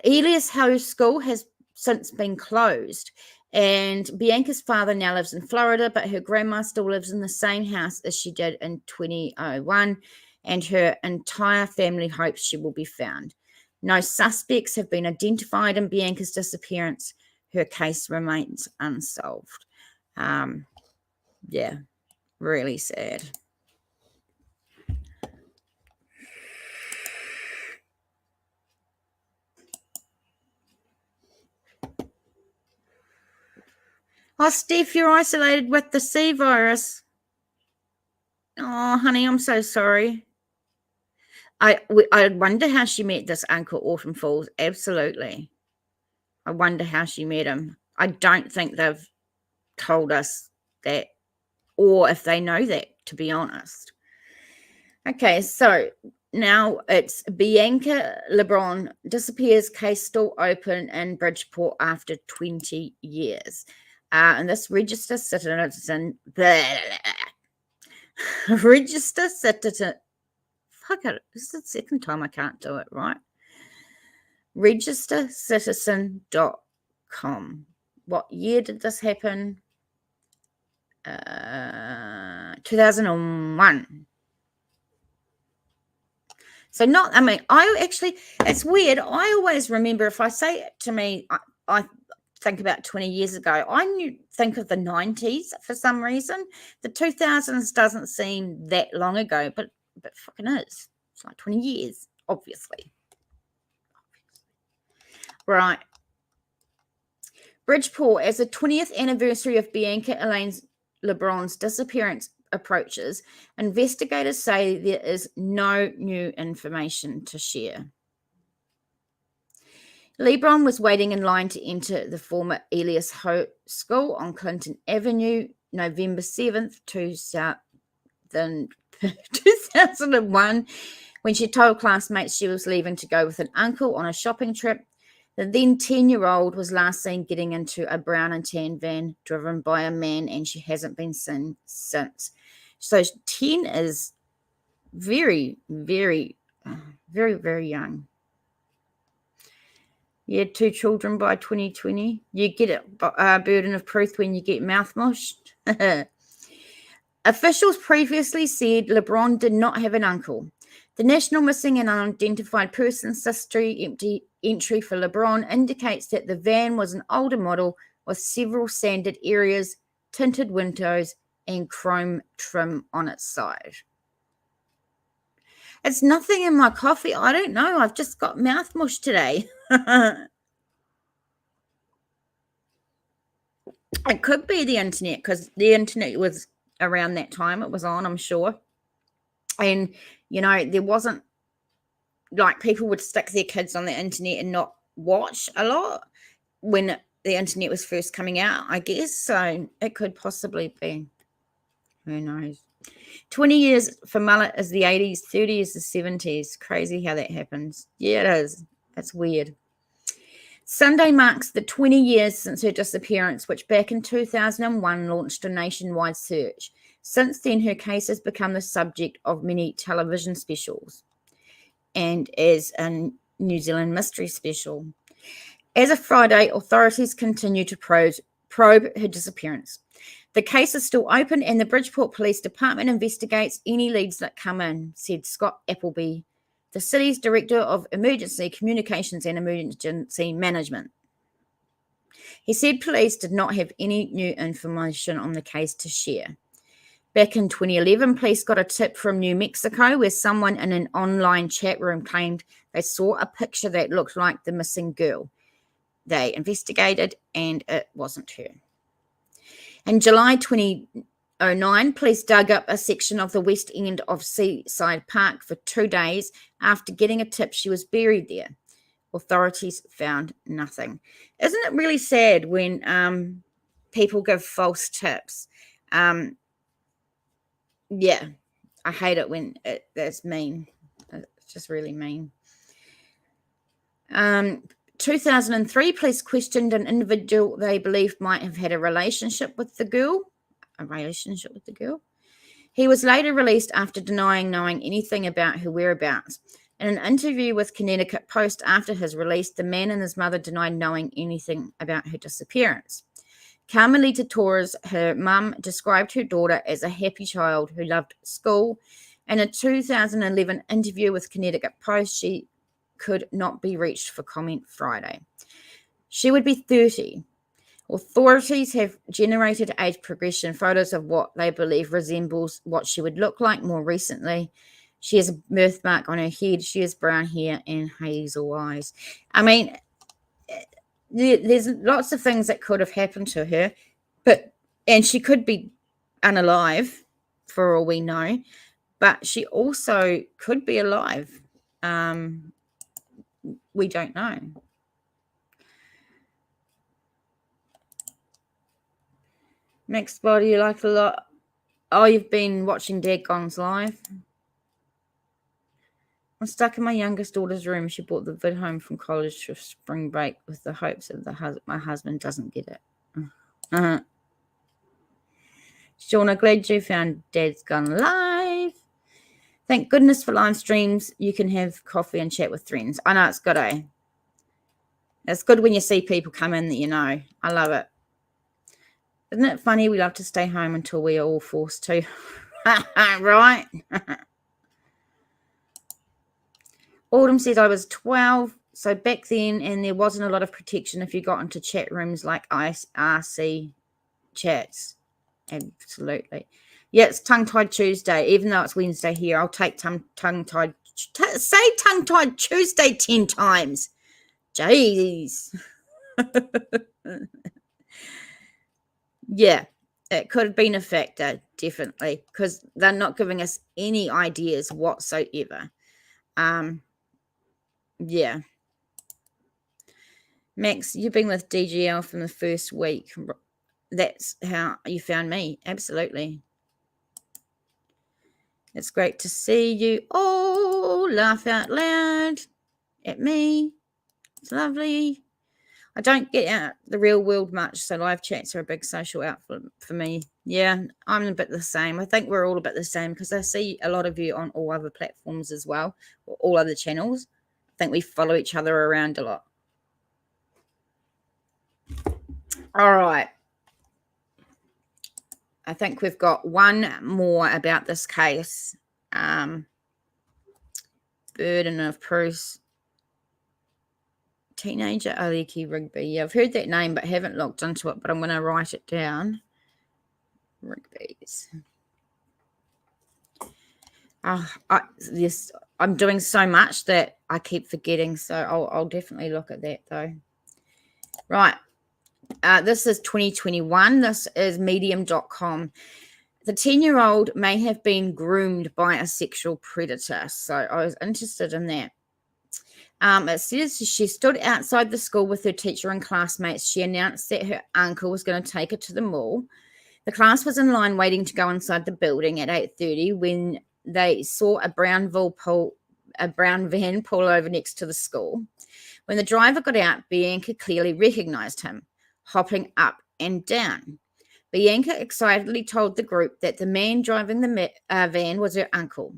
Elias Howe School has since been closed, and Bianca's father now lives in Florida, but her grandma still lives in the same house as she did in 2001, and her entire family hopes she will be found. No suspects have been identified in Bianca's disappearance. Her case remains unsolved. Yeah, really sad. Oh, Steph, you're isolated with the C virus. Oh, honey, I'm so sorry. I wonder how she met this Uncle Autumn Falls. Absolutely. I wonder how she met him. I don't think they've told us that, or if they know that, to be honest. Okay, so Now it's Bianca Lebron disappears, case still open in Bridgeport after 20 years. And this register citizen, register citizen, fuck it, this is the second time I can't do it right. registercitizen.com. What year did this happen? 2001. So it's weird. I always remember, if I say it to me, I think about 20 years ago, think of the 90s for some reason. The 2000s doesn't seem that long ago, but fucking is. It's like 20 years, obviously. Right. Bridgeport, as the 20th anniversary of Bianca Elaine Lebron's disappearance approaches, investigators say there is no new information to share. Lebron was waiting in line to enter the former Elias Hope School on Clinton Avenue, November 7th, 2001, when she told classmates she was leaving to go with an uncle on a shopping trip. The then 10-year-old was last seen getting into a brown and tan van driven by a man, and she hasn't been seen since. So 10 is very, very, very, very young. You had 2 children by 2020. You get a burden of proof when you get mouth mushed. Officials previously said Lebron did not have an uncle. The National Missing and Unidentified Persons History entry for Lebron indicates that the van was an older model with several sanded areas, tinted windows, and chrome trim on its side. It's nothing in my coffee. I don't know. I've just got mouth mush today. It could be the internet, because the internet was around that time it was on, I'm sure. And, there wasn't, like, people would stick their kids on the internet and not watch a lot when the internet was first coming out, I guess. So it could possibly be. Who knows? 20 years for mullet is the 80s, 30 is the 70s. Crazy how that happens. Yeah, it is. It's weird. Sunday marks the 20 years since her disappearance, which back in 2001 launched a nationwide search. Since then, her case has become the subject of many television specials and as a New Zealand mystery special. As of Friday, authorities continue to probe her disappearance. The case is still open, and the Bridgeport Police Department investigates any leads that come in, said Scott Appleby, the city's Director of Emergency Communications and Emergency Management. He said police did not have any new information on the case to share. Back in 2011, police got a tip from New Mexico where someone in an online chat room claimed they saw a picture that looked like the missing girl. They investigated, and it wasn't her. In July 2009, police dug up a section of the west end of Seaside Park for 2 days after getting a tip she was buried there. Authorities found nothing. Isn't it really sad when people give false tips? Yeah, I hate it when that's mean. It's just really mean. 2003, police questioned an individual they believed might have had a relationship with the girl. He was later released after denying knowing anything about her whereabouts. In an interview with Connecticut Post after his release, the man and his mother denied knowing anything about her disappearance. Carmelita Torres, her mum, described her daughter as a happy child who loved school. In a 2011 interview with Connecticut Post, she could not be reached for comment Friday. She would be 30. Authorities have generated age progression photos of what they believe resembles what she would look like more recently. She has a birthmark on her head. She has brown hair and hazel eyes. I mean, there's lots of things that could have happened to her, and she could be unalive for all we know, but she also could be alive. We don't know. Next body you like a lot. Oh, you've been watching Dead Gong's live. I'm stuck in my youngest daughter's room. She brought the vid home from college for spring break with the hopes that my husband doesn't get it. Uh-huh. Shauna, glad you found Dad's Gone Live. Thank goodness for live streams. You can have coffee and chat with friends. I know it's good, eh? It's good when you see people come in that you know. I love it. Isn't it funny? We love to stay home until we are all forced to. Right? Autumn says I was 12, so back then, and there wasn't a lot of protection if you got into chat rooms like IRC chats. Absolutely. Yeah, it's tongue-tied Tuesday, even though it's Wednesday here. I'll take tongue-tied. Say tongue-tied Tuesday 10 times. Jeez. Yeah, it could have been a factor, definitely, because they're not giving us any ideas whatsoever. Yeah. Max, you've been with DGL from the first week. That's how you found me. Absolutely. It's great to see you all laugh out loud at me. It's lovely. I don't get out the real world much, so live chats are a big social outlet for me. Yeah, I'm a bit the same. I think we're all a bit the same because I see a lot of you on all other platforms as well, or all other channels. I think we follow each other around a lot. All right. I think we've got one more about this case. Burden of proof. Teenager Aleki Rigby. Yeah, I've heard that name but haven't looked into it, but I'm going to write it down. Rigby's. Yes, I'm doing so much that I keep forgetting, so I'll definitely look at that though. Right. This is 2021. This is medium.com. The 10-year-old may have been groomed by a sexual predator, so I was interested in that. It says she stood outside the school with her teacher and classmates. She announced that her uncle was going to take her to the mall. The class was in line waiting to go inside the building at 8:30 when they saw a brown van pull over next to the school. When the driver got out, Bianca clearly recognized him, hopping up and down. Bianca excitedly told the group that the man driving the van was her uncle.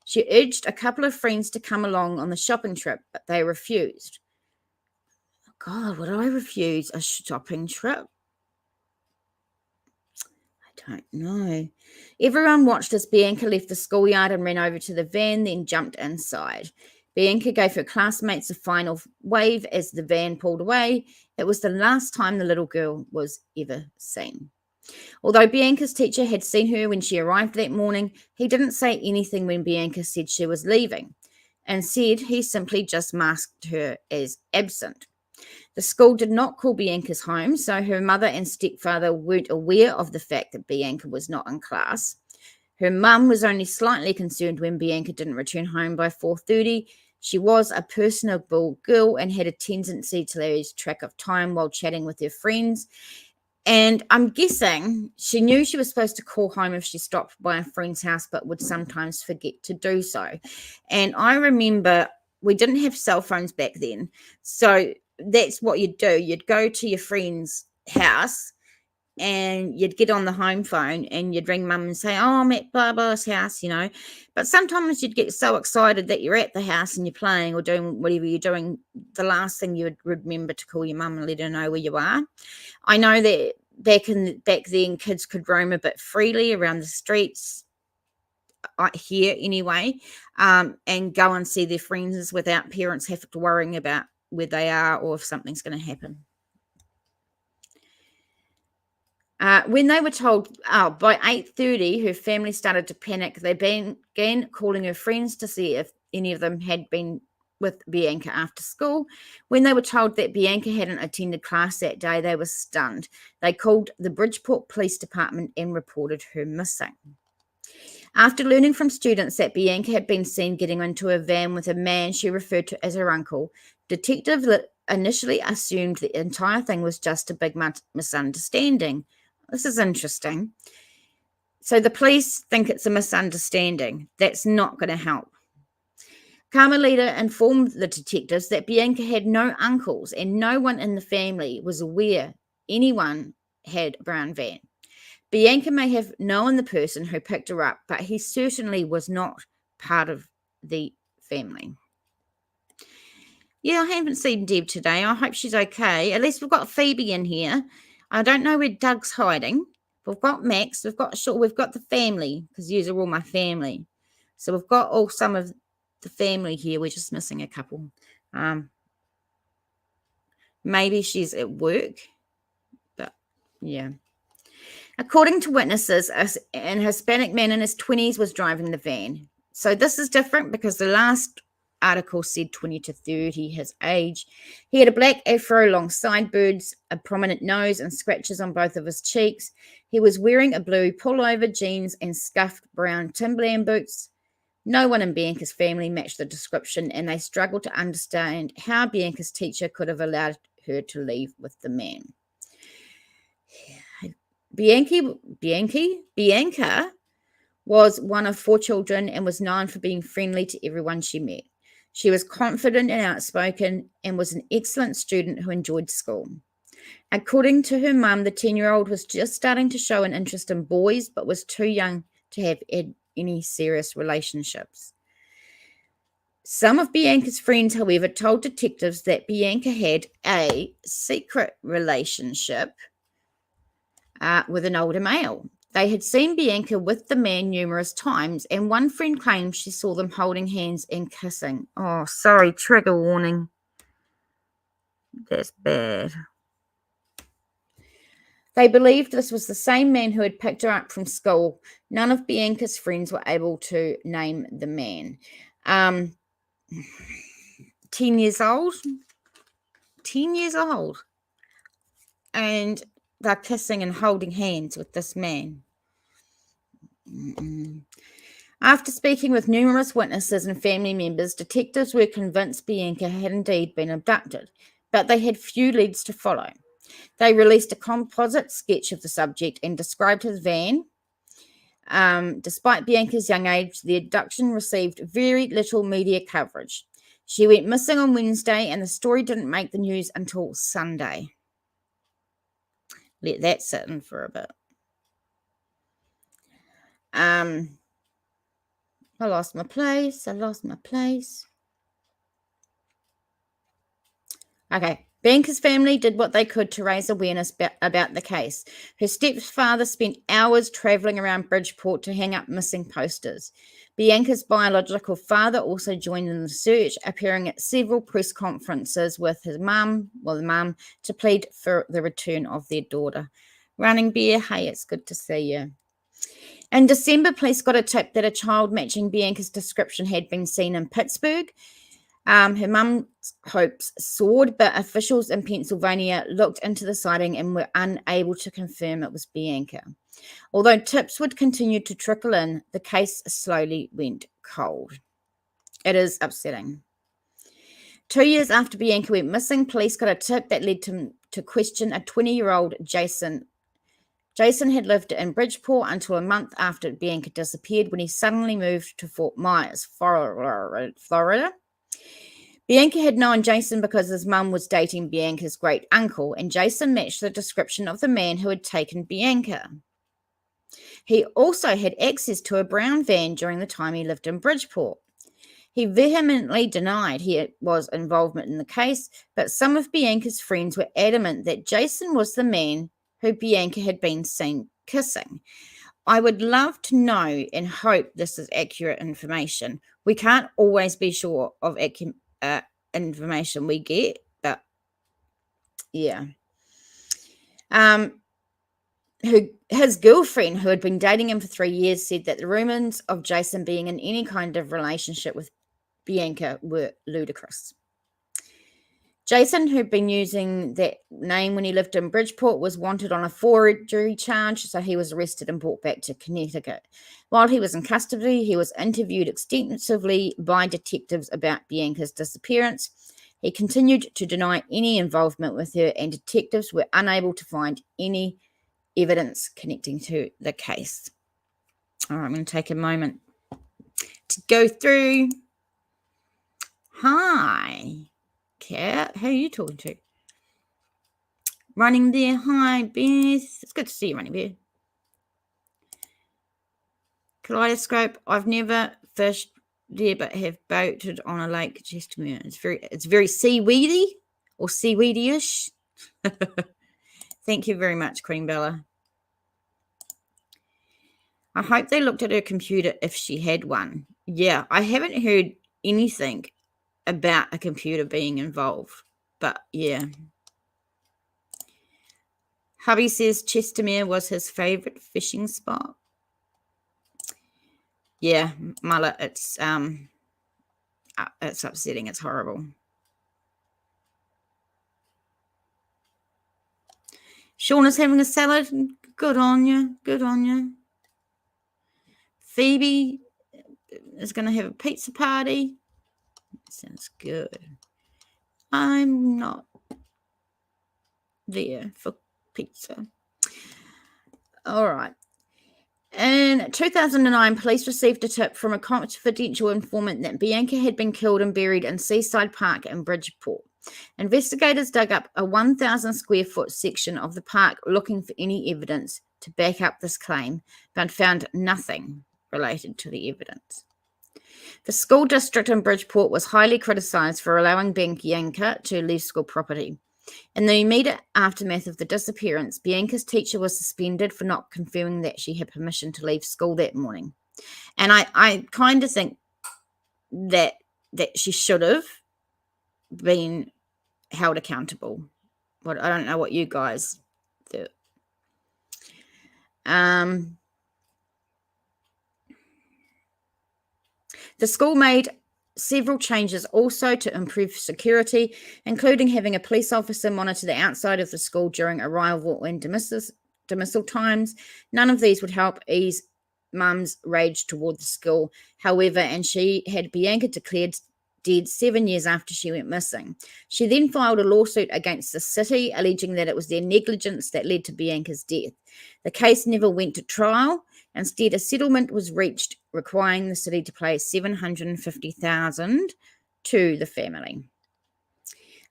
She urged a couple of friends to come along on the shopping trip, but they refused. God, would I refuse a shopping trip? I don't know. Everyone watched as Bianca left the schoolyard and ran over to the van, then jumped inside. Bianca gave her classmates a final wave as the van pulled away. It was the last time the little girl was ever seen. Although Bianca's teacher had seen her when she arrived that morning, he didn't say anything when Bianca said she was leaving, and said he simply just masked her as absent. The school did not call Bianca's home, so her mother and stepfather weren't aware of the fact that Bianca was not in class. Her mum was only slightly concerned when Bianca didn't return home by 4:30. She was a personable girl and had a tendency to lose track of time while chatting with her friends. And I'm guessing she knew she was supposed to call home if she stopped by a friend's house, but would sometimes forget to do so. And I remember we didn't have cell phones back then. So that's what you'd do. You'd go to your friend's house and you'd get on the home phone and you'd ring mum and say, oh, I'm at blah, blah's house, you know. But sometimes you'd get so excited that you're at the house and you're playing or doing whatever you're doing, the last thing you would remember to call your mum and let her know where you are. I know that back then kids could roam a bit freely around the streets, here anyway, and go and see their friends without parents having to worrying about where they are or if something's going to happen. When they were told by 8:30, her family started to panic. They began calling her friends to see if any of them had been with Bianca after school. When they were told that Bianca hadn't attended class that day, they were stunned. They called the Bridgeport Police Department and reported her missing. After learning from students that Bianca had been seen getting into a van with a man she referred to as her uncle, detectives initially assumed the entire thing was just a big misunderstanding. This is interesting. So the police think it's a misunderstanding. That's not going to help. Carmelita informed the detectives that Bianca had no uncles and no one in the family was aware anyone had a brown van. Bianca may have known the person who picked her up, but he certainly was not part of the family. Yeah, I haven't seen Deb today. I hope she's okay. At least we've got Phoebe in here. I don't know where Doug's hiding. We've got Max. We've got the family, because these are all my family. So we've got all some of the family here. We're just missing a couple. Maybe she's at work, but yeah. According to witnesses, an Hispanic man in his 20s was driving the van. So this is different because the last article said 20 to 30, his age. He had a black afro, long sideburns, a prominent nose, and scratches on both of his cheeks. He was wearing a blue pullover, jeans, and scuffed brown Timberland boots. No one in Bianca's family matched the description, and they struggled to understand how Bianca's teacher could have allowed her to leave with the man. Bianca was one of 4 children and was known for being friendly to everyone she met. She was confident and outspoken and was an excellent student who enjoyed school. According to her mum, the 10-year-old was just starting to show an interest in boys, but was too young to have any serious relationships. Some of Bianca's friends, however, told detectives that Bianca had a secret relationship with an older male. They had seen Bianca with the man numerous times, and one friend claimed she saw them holding hands and kissing. Oh, sorry, trigger warning. That's bad. They believed this was the same man who had picked her up from school. None of Bianca's friends were able to name the man. 10 years old. 10 years old. And they're kissing and holding hands with this man. After speaking with numerous witnesses and family members, detectives were convinced Bianca had indeed been abducted, but they had few leads to follow. They released a composite sketch of the subject and described his van. Despite Bianca's young age, the abduction received very little media coverage. She went missing on Wednesday, and the story didn't make the news until Sunday. Let that sit in for a bit. I lost my place. Okay. Bianca's family did what they could to raise awareness about the case. Her stepfather spent hours traveling around Bridgeport to hang up missing posters. Bianca's biological father also joined in the search, appearing at several press conferences with the mum, to plead for the return of their daughter. Running Bear, hey, it's good to see you. In December, police got a tip that a child matching Bianca's description had been seen in Pittsburgh. Her mum's hopes soared, but officials in Pennsylvania looked into the sighting and were unable to confirm it was Bianca. Although tips would continue to trickle in, the case slowly went cold. It is upsetting. 2 years after Bianca went missing, police got a tip that led to question a 20-year-old Jason. Jason had lived in Bridgeport until a month after Bianca disappeared, when he suddenly moved to Fort Myers, Florida. Bianca had known Jason because his mum was dating Bianca's great uncle, and Jason matched the description of the man who had taken Bianca. He also had access to a brown van during the time he lived in Bridgeport. He vehemently denied he was involvement in the case, but some of Bianca's friends were adamant that Jason was the man who Bianca had been seen kissing. I would love to know and hope this is accurate information. We can't always be sure of information we get, but yeah. His girlfriend, who had been dating him for 3 years, said that the rumors of Jason being in any kind of relationship with Bianca were ludicrous. Jason, who'd been using that name when he lived in Bridgeport, was wanted on a forgery charge, so he was arrested and brought back to Connecticut. While he was in custody, he was interviewed extensively by detectives about Bianca's disappearance. He continued to deny any involvement with her, and detectives were unable to find any evidence connecting to the case. All right, I'm going to take a moment to go through Hi, Cat. Who are you talking to? Running there. Hi, Beth. It's good to see you, Running Bear. Kaleidoscope. I've never fished there, but have boated on a lake, Chestermere. It's very seaweedy or seaweedy-ish. Thank you very much, Queen Bella. I hope they looked at her computer if she had one. Yeah, I haven't heard anything about a computer being involved, but yeah. Hubby says Chestermere was his favorite fishing spot. Yeah, Mullet, it's upsetting. It's horrible. Sean is having a salad. Good on you. Good on you. Phoebe is going to have a pizza party. Sounds good. I'm not there for pizza. All right. In 2009, police received a tip from a confidential informant that Bianca had been killed and buried in Seaside Park in Bridgeport. Investigators dug up a 1,000 square foot section of the park looking for any evidence to back up this claim, but found nothing related to the evidence. The school district in Bridgeport was highly criticised for allowing Bianca to leave school property. In the immediate aftermath of the disappearance, Bianca's teacher was suspended for not confirming that she had permission to leave school that morning. And I kind of think that she should have been held accountable. But I don't know what you guys do. The school made several changes also to improve security, including having a police officer monitor the outside of the school during arrival and dismissal times. None of these would help ease Mum's rage toward the school, however, and she had Bianca declared dead 7 years after she went missing. She then filed a lawsuit against the city, alleging that it was their negligence that led to Bianca's death. The case never went to trial. Instead, a settlement was reached requiring the city to pay $750,000 to the family.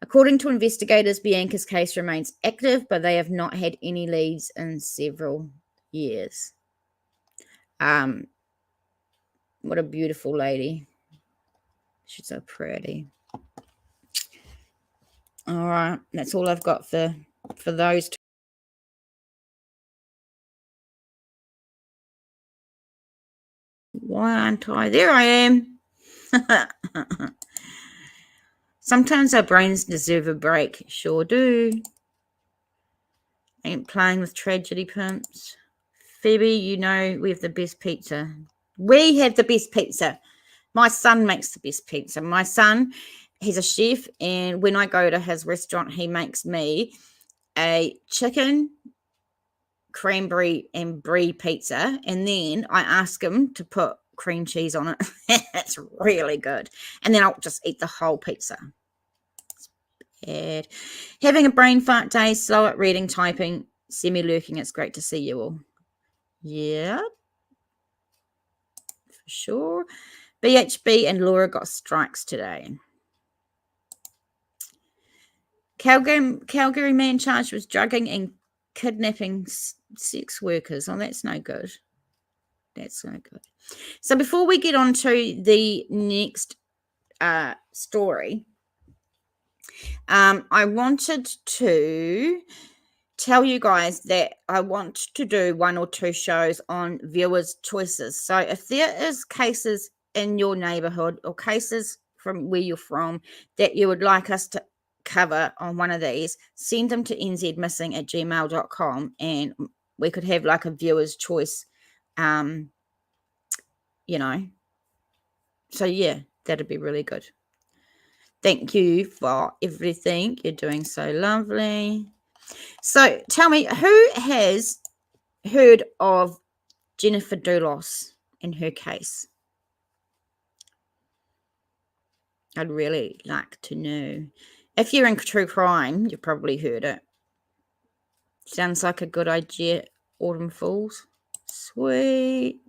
According to investigators, Bianca's case remains active, but they have not had any leads in several years. What a beautiful lady. She's so pretty. All right, that's all I've got for those two. Why aren't I? There I am. Sometimes our brains deserve a break. Sure do. Ain't playing with tragedy pimps. Phoebe, you know we have the best pizza. We have the best pizza. My son makes the best pizza. My son, he's a chef, and when I go to his restaurant, he makes me a chicken, cranberry, and brie pizza, and then I ask him to put cream cheese on it. It's really good. And then I'll just eat the whole pizza. It's bad. Having a brain fart day, slow at reading, typing, semi-lurking. It's great to see you all. Yeah, for sure. BHB and Laura got strikes today. Calgary man charged with drugging and kidnapping sex workers. Oh, that's no good. That's no good. So before we get on to the next story, I wanted to tell you guys that I want to do 1 or 2 shows on viewers' choices. So if there is cases in your neighborhood or cases from where you're from that you would like us to cover on one of these, send them to nzmissing@gmail.com and we could have like a viewer's choice, you know. So yeah, that'd be really good. Thank you for everything. You're doing so lovely. So tell me, who has heard of Jennifer Dulos and her case? I'd really like to know. If you're in true crime, you've probably heard it. Sounds like a good idea, Autumn Falls. Sweet.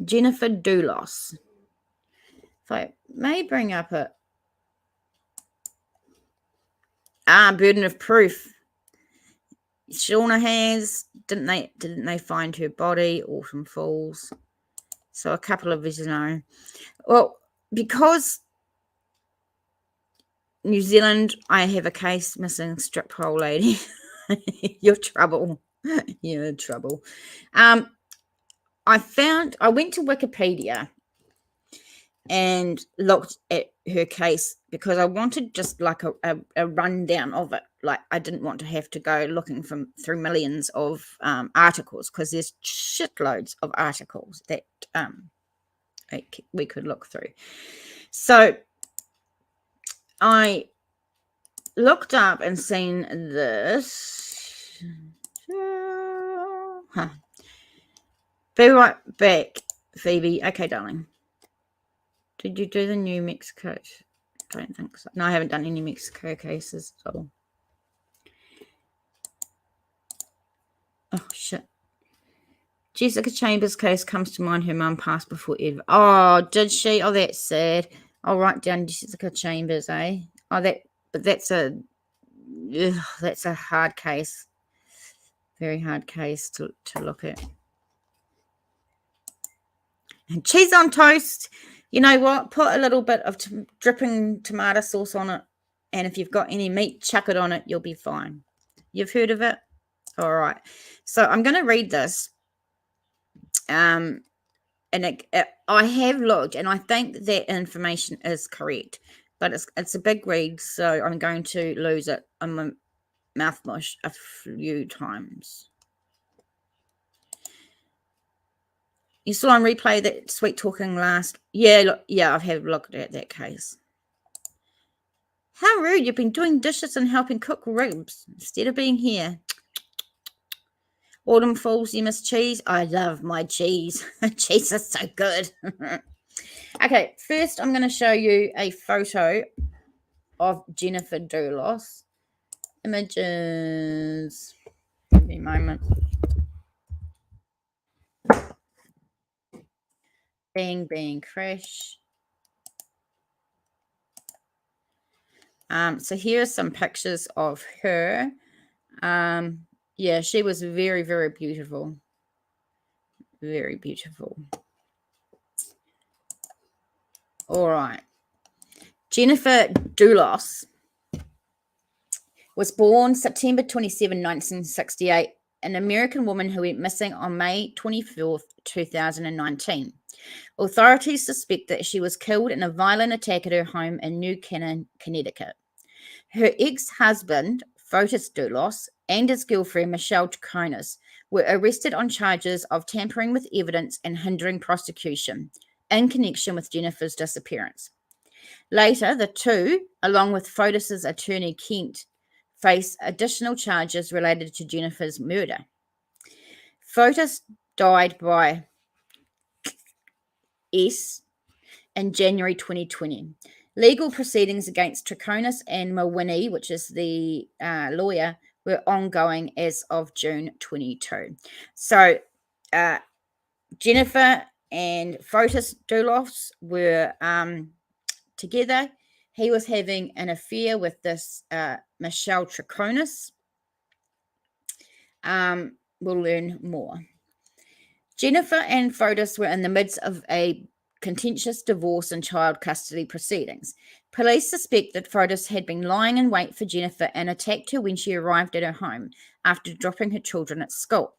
Jennifer Dulos. If I may bring up a burden of proof. Shauna has, didn't they find her body? Autumn Falls. So a couple of us know. Well, because New Zealand, I have a case missing strip pole lady. You're trouble. You're in trouble. I went to Wikipedia and looked at her case because I wanted just like a rundown of it. Like, I didn't want to have to go looking through millions of articles, because there's shitloads of articles that we could look through. So I looked up and seen this. Be right back, Phoebe. Okay, darling. Did you do the New Mexico? I don't think so. No, I haven't done any Mexico cases at all. Oh, shit. Jessica Chambers' case comes to mind. Her mum passed before Edward. Oh, did she? Oh, that's sad. I'll write down Jessica Chambers, eh? Oh, that's a hard case. Very hard case to look at. And cheese on toast. You know what? Put a little bit of dripping tomato sauce on it. And if you've got any meat, chuck it on it. You'll be fine. You've heard of it? All right. So I'm going to read this. And I have looked, and I think that information is correct. But it's a big read, so I'm going to lose it on my mouth mush a few times. You saw on replay that sweet talking last. Yeah, I have looked at that case. How rude. You've been doing dishes and helping cook ribs instead of being here. Autumn Falls, you miss cheese? I love my cheese. Cheese is so good. Okay, first I'm going to show you a photo of Jennifer Dulos. Images. Give me a moment. Bang, bang, crash. So here are some pictures of her. Yeah, she was very, very beautiful. Very beautiful. All right. Jennifer Dulos was born September 27, 1968, an American woman who went missing on May 24th, 2019. Authorities suspect that she was killed in a violent attack at her home in New Canaan, Connecticut. Her ex-husband, Fotis Dulos, and his girlfriend, Michelle Troconis, were arrested on charges of tampering with evidence and hindering prosecution in connection with Jennifer's disappearance. Later, the two, along with Fotis's attorney Kent, face additional charges related to Jennifer's murder. Fotis died by in January 2020. Legal proceedings against Troconis and Mawini, which is the lawyer, were ongoing as of June 22. So Jennifer and Fotis Dulos were together. He was having an affair with this Michelle Troconis. We'll learn more. Jennifer and Fotis were in the midst of a contentious divorce and child custody proceedings. Police suspect that Fotis had been lying in wait for Jennifer and attacked her when she arrived at her home after dropping her children at school.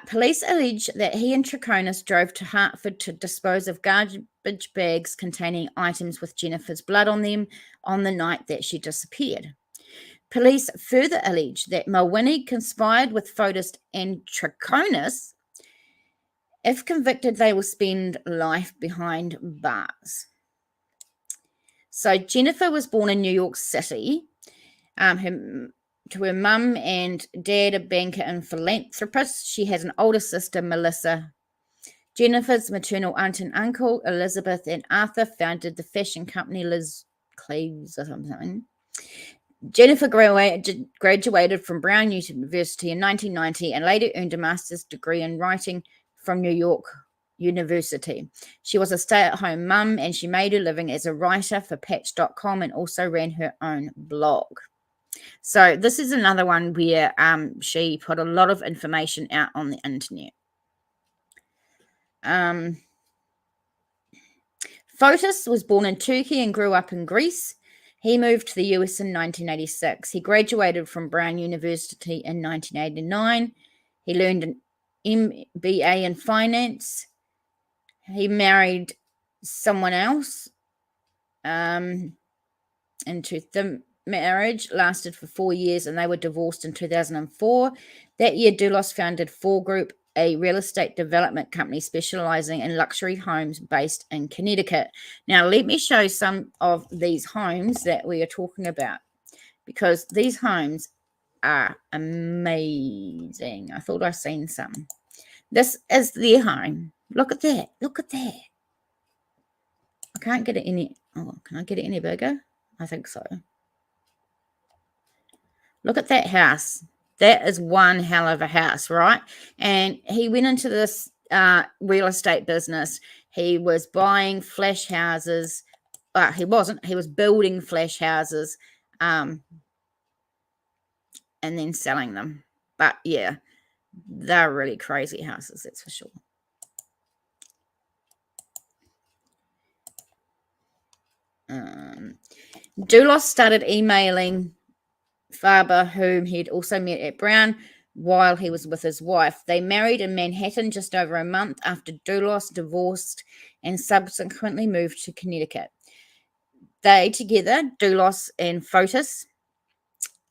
Police allege that he and Troconis drove to Hartford to dispose of garbage bags containing items with Jennifer's blood on them on the night that she disappeared. Police further allege that Mawini conspired with Fotis and Troconis. If convicted, they will spend life behind bars. So Jennifer was born in New York City. To her mum and dad, a banker and philanthropist. She has an older sister, Melissa. Jennifer's maternal aunt and uncle, Elizabeth and Arthur, founded the fashion company Liz Cleves or something. Jennifer graduated from Brown University in 1990 and later earned a master's degree in writing from New York University. She was a stay-at-home mum, and she made her living as a writer for Patch.com and also ran her own blog. So this is another one where she put a lot of information out on the internet. Fotis was born in Turkey and grew up in Greece. He moved to the US in 1986. He graduated from Brown University in 1989. He learned an MBA in finance. He married someone else. Into the marriage lasted for 4 years, and they were divorced in 2004. That year, Dulos founded 4 Group, a real estate development company specializing in luxury homes based in Connecticut. Now, let me show some of these homes that we are talking about, because these homes are amazing. I thought I'd seen some. This is their home. Look at that. Look at that. I can't get it any. Oh, can I get it any bigger? I think so. Look at that house. That is one hell of a house, right? And he went into this real estate business. He was buying flash houses. He wasn't. He was building flash houses and then selling them. But, yeah, they're really crazy houses, that's for sure. Dulos started emailing Faber, whom he'd also met at Brown, while he was with his wife. They married in Manhattan just over a month after Dulos divorced and subsequently moved to Connecticut. They together, Dulos and Fotis,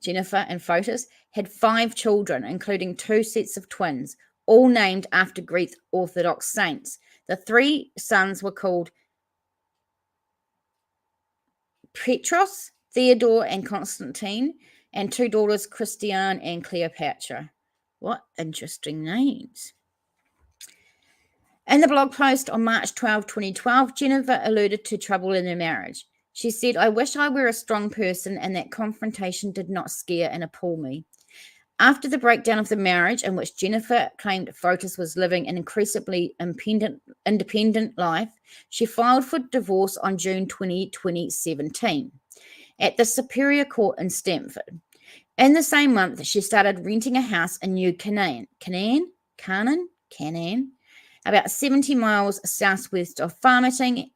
Jennifer and Fotis, had 5 children, including 2 sets of twins, all named after Greek Orthodox saints. The 3 sons were called Petros, Theodore, and Constantine, and 2 daughters, Christiane and Cleopatra. What interesting names. In the blog post on March 12, 2012, Jennifer alluded to trouble in her marriage. She said, "I wish I were a strong person and that confrontation did not scare and appall me." After the breakdown of the marriage, in which Jennifer claimed Fotis was living an increasingly independent life, she filed for divorce on June 20, 2017 at the Superior Court in Stamford. In the same month, she started renting a house in New Canaan, about 70 miles southwest of Farmington,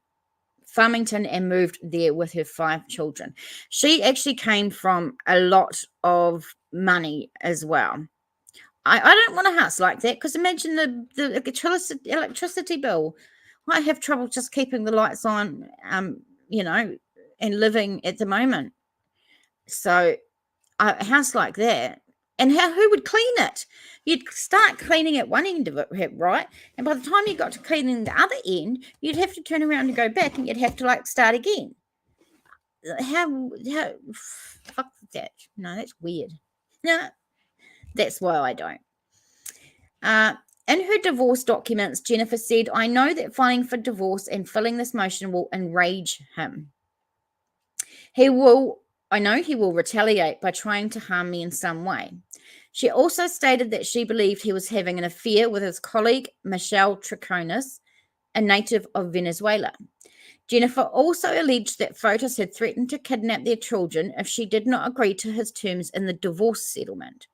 and moved there with her 5 children. She actually came from a lot of money as well. I don't want a house like that, because imagine the electricity bill. I have trouble just keeping the lights on, and living at the moment. So a house like that, and who would clean it? You'd start cleaning at one end of it, right? And by the time you got to cleaning the other end, you'd have to turn around and go back, and you'd have to start again. How fuck that? No, that's weird. No, that's why I don't. In her divorce documents, Jennifer said, "I know that filing for divorce and filling this motion will enrage him. I know he will retaliate by trying to harm me in some way." She also stated that she believed he was having an affair with his colleague, Michelle Triconis, a native of Venezuela. Jennifer also alleged that Fotis had threatened to kidnap their children if she did not agree to his terms in the divorce settlement,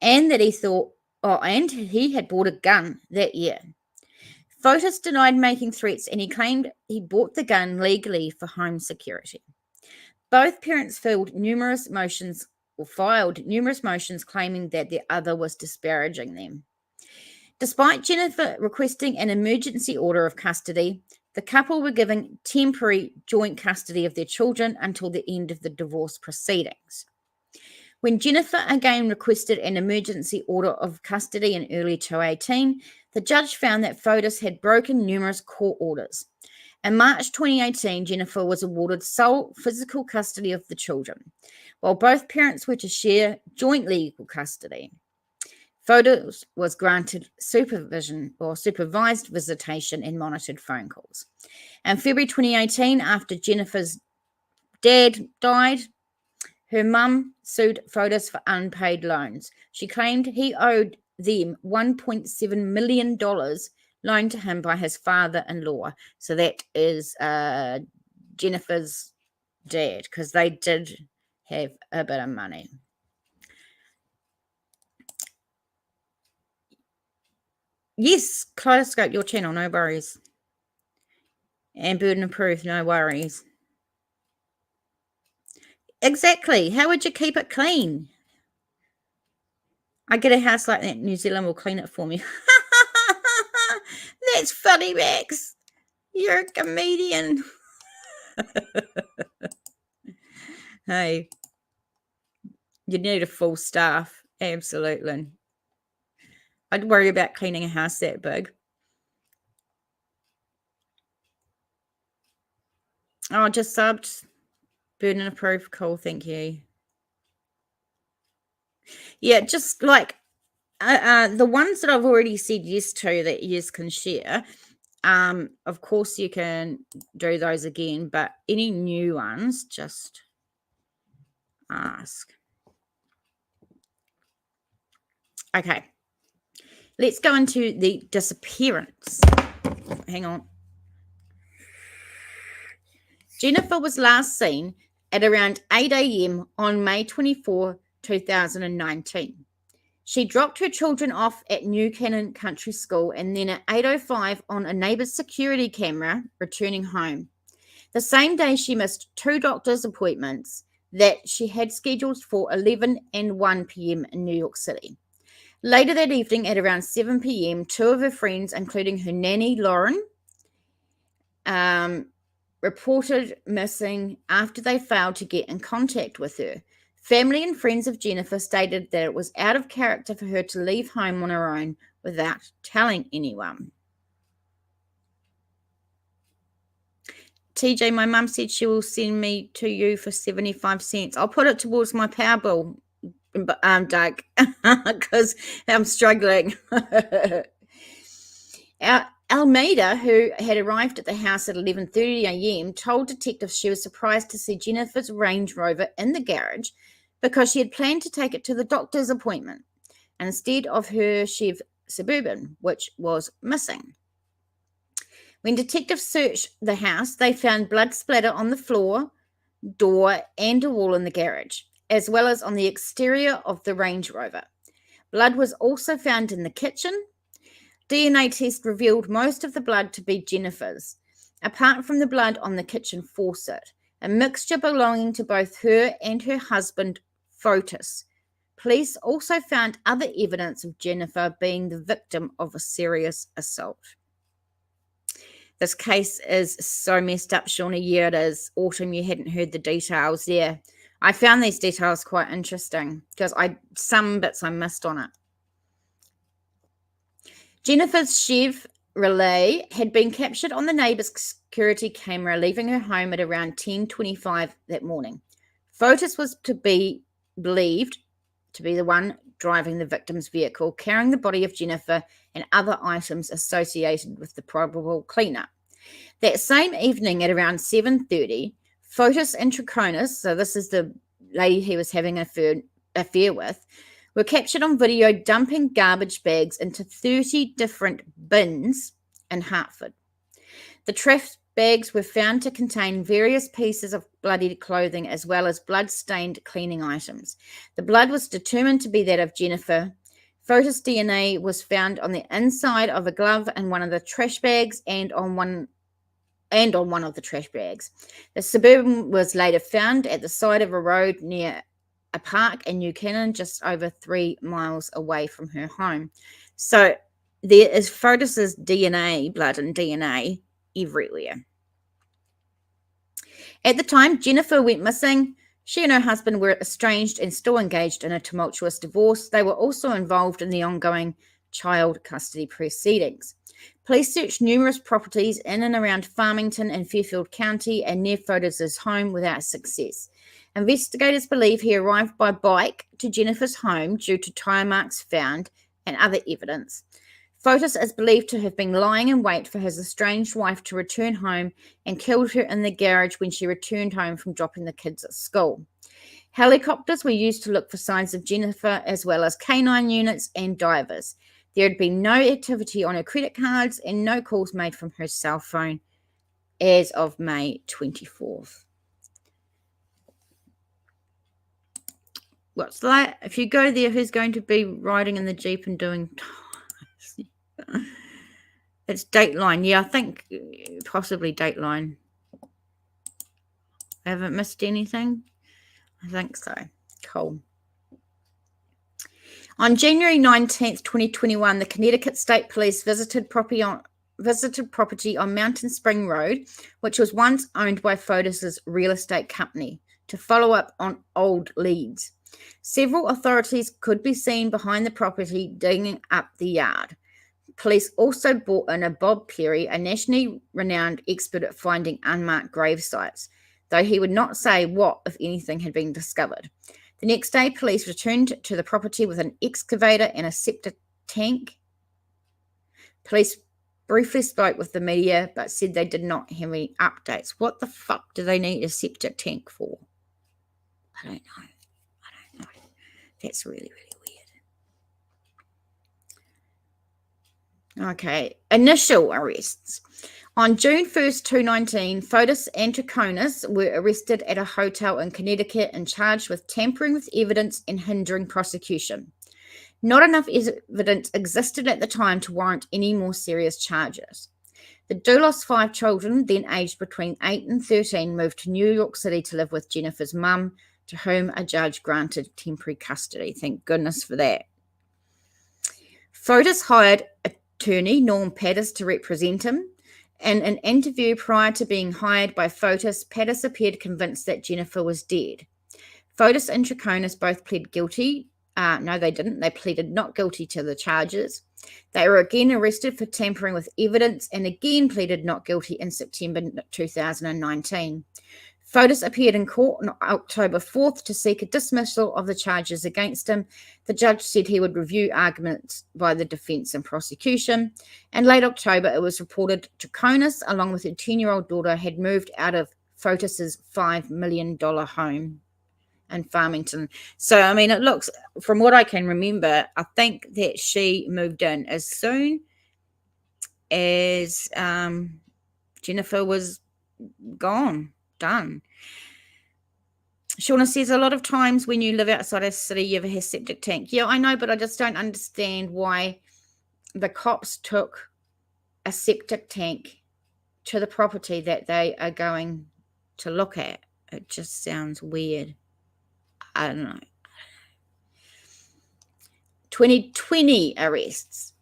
and that he had bought a gun that year. Fotis denied making threats, and he claimed he bought the gun legally for home security. Both parents filed numerous motions claiming that the other was disparaging them. Despite Jennifer requesting an emergency order of custody, the couple were given temporary joint custody of their children until the end of the divorce proceedings. When Jennifer again requested an emergency order of custody in early 2018, the judge found that Fotis had broken numerous court orders. In March 2018, Jennifer was awarded sole physical custody of the children, while both parents were to share joint legal custody. Fotis was granted supervision or supervised visitation and monitored phone calls. In February 2018, after Jennifer's dad died, her mum sued Fotis for unpaid loans. She claimed he owed them $1.7 million loaned to him by his father-in-law. So that is Jennifer's dad, because they did have a bit of money. Yes, Kaleidoscope, your channel, no worries. And Burden of Proof, no worries. Exactly. How would you keep it clean? I get a house like that, New Zealand will clean it for me. That's funny, Max. You're a comedian. Hey, you need a full staff. Absolutely. I'd worry about cleaning a house that big. Oh, just subbed. Burden of Proof. Cool, thank you. Yeah, just like the ones that I've already said yes to that you can share. Of course you can do those again, but any new ones, just ask. Okay. Let's go into the disappearance. Hang on. Jennifer was last seen at around 8 a.m. on May 24, 2019. She dropped her children off at New Canaan Country School and then at 8:05 on a neighbour's security camera returning home. The same day she missed 2 doctor's appointments that she had scheduled for 11 and 1 p.m. in New York City. Later that evening at around 7 p.m., 2 of her friends, including her nanny, Lauren, reported missing after they failed to get in contact with her. Family and friends of Jennifer stated that it was out of character for her to leave home on her own without telling anyone. TJ, my mum said she will send me to you for 75 cents. I'll put it towards my power bill, Doug, because I'm struggling. Almeida, who had arrived at the house at 11:30 a.m., told detectives she was surprised to see Jennifer's Range Rover in the garage because she had planned to take it to the doctor's appointment instead of her Chev Suburban, which was missing. When detectives searched the house, they found blood splatter on the floor, door, and a wall in the garage, as well as on the exterior of the Range Rover. Blood was also found in the kitchen. DNA test revealed most of the blood to be Jennifer's, apart from the blood on the kitchen faucet, a mixture belonging to both her and her husband, Fotis. Police also found other evidence of Jennifer being the victim of a serious assault. This case is so messed up, Shauna. Yeah, it is. Autumn, you hadn't heard the details. Yeah, I found these details quite interesting because some bits I missed on it. Jennifer's Chev Relay had been captured on the neighbour's security camera, leaving her home at around 10:25 that morning. Fotis was to be believed to be the one driving the victim's vehicle, carrying the body of Jennifer and other items associated with the probable cleanup. That same evening at around 7:30, Fotis and Troconis, so this is the lady he was having an affair with, were captured on video dumping garbage bags into 30 different bins in Hartford. The trash bags were found to contain various pieces of bloodied clothing as well as blood-stained cleaning items. The blood was determined to be that of Jennifer. Fotis DNA was found on the inside of a glove in one of the trash bags and on one of the trash bags. The Suburban was later found at the side of a road near a park in New Canaan, just over 3 miles away from her home. So there is Fotis's DNA, blood and DNA everywhere. At the time Jennifer went missing, she and her husband were estranged and still engaged in a tumultuous divorce. They were also involved in the ongoing child custody proceedings. Police searched numerous properties in and around Farmington and Fairfield County and near Fotis's home without success. Investigators believe he arrived by bike to Jennifer's home due to tire marks found and other evidence. Fotis is believed to have been lying in wait for his estranged wife to return home and killed her in the garage when she returned home from dropping the kids at school. Helicopters were used to look for signs of Jennifer, as well as canine units and divers. There had been no activity on her credit cards and no calls made from her cell phone as of May 24th. What's that? If you go there, who's going to be riding in the Jeep and doing... It's Dateline. Yeah, I think possibly Dateline. I haven't missed anything. I think so. Cool. On January 19th, 2021, the Connecticut State Police visited property on Mountain Spring Road, which was once owned by Fotis's real estate company, to follow up on old leads. Several authorities could be seen behind the property digging up the yard. Police also brought in a Bob Perry, a nationally renowned expert at finding unmarked grave sites, though he would not say what, if anything, had been discovered. The next day, police returned to the property with an excavator and a septic tank. Police briefly spoke with the media, but said they did not have any updates. What the fuck do they need a septic tank for? I don't know. That's really, really weird. Okay, initial arrests. On June 1st, 2019, Fotis and Troconis were arrested at a hotel in Connecticut and charged with tampering with evidence and hindering prosecution. Not enough evidence existed at the time to warrant any more serious charges. The Dulos 5 children, then aged between 8 and 13, moved to New York City to live with Jennifer's mum, to whom a judge granted temporary custody. Thank goodness for that. Fotis hired attorney Norm Pattis to represent him. In an interview prior to being hired by Fotis, Pattis appeared convinced that Jennifer was dead. Fotis and Troconis both pled guilty. No, they didn't. They pleaded not guilty to the charges. They were again arrested for tampering with evidence and again pleaded not guilty in September 2019. Fotis appeared in court on October 4th to seek a dismissal of the charges against him. The judge said he would review arguments by the defense and prosecution. And late October, it was reported Troconis, along with her 10-year-old daughter, had moved out of Fotis's $5 million home in Farmington. So, I mean, it looks, from what I can remember, I think that she moved in as soon as Jennifer was gone. Done. Shauna says a lot of times when you live outside a city, you have a septic tank. Yeah, I know, but I just don't understand why the cops took a septic tank to the property that they are going to look at. It just sounds weird. I don't know. 2020 arrests.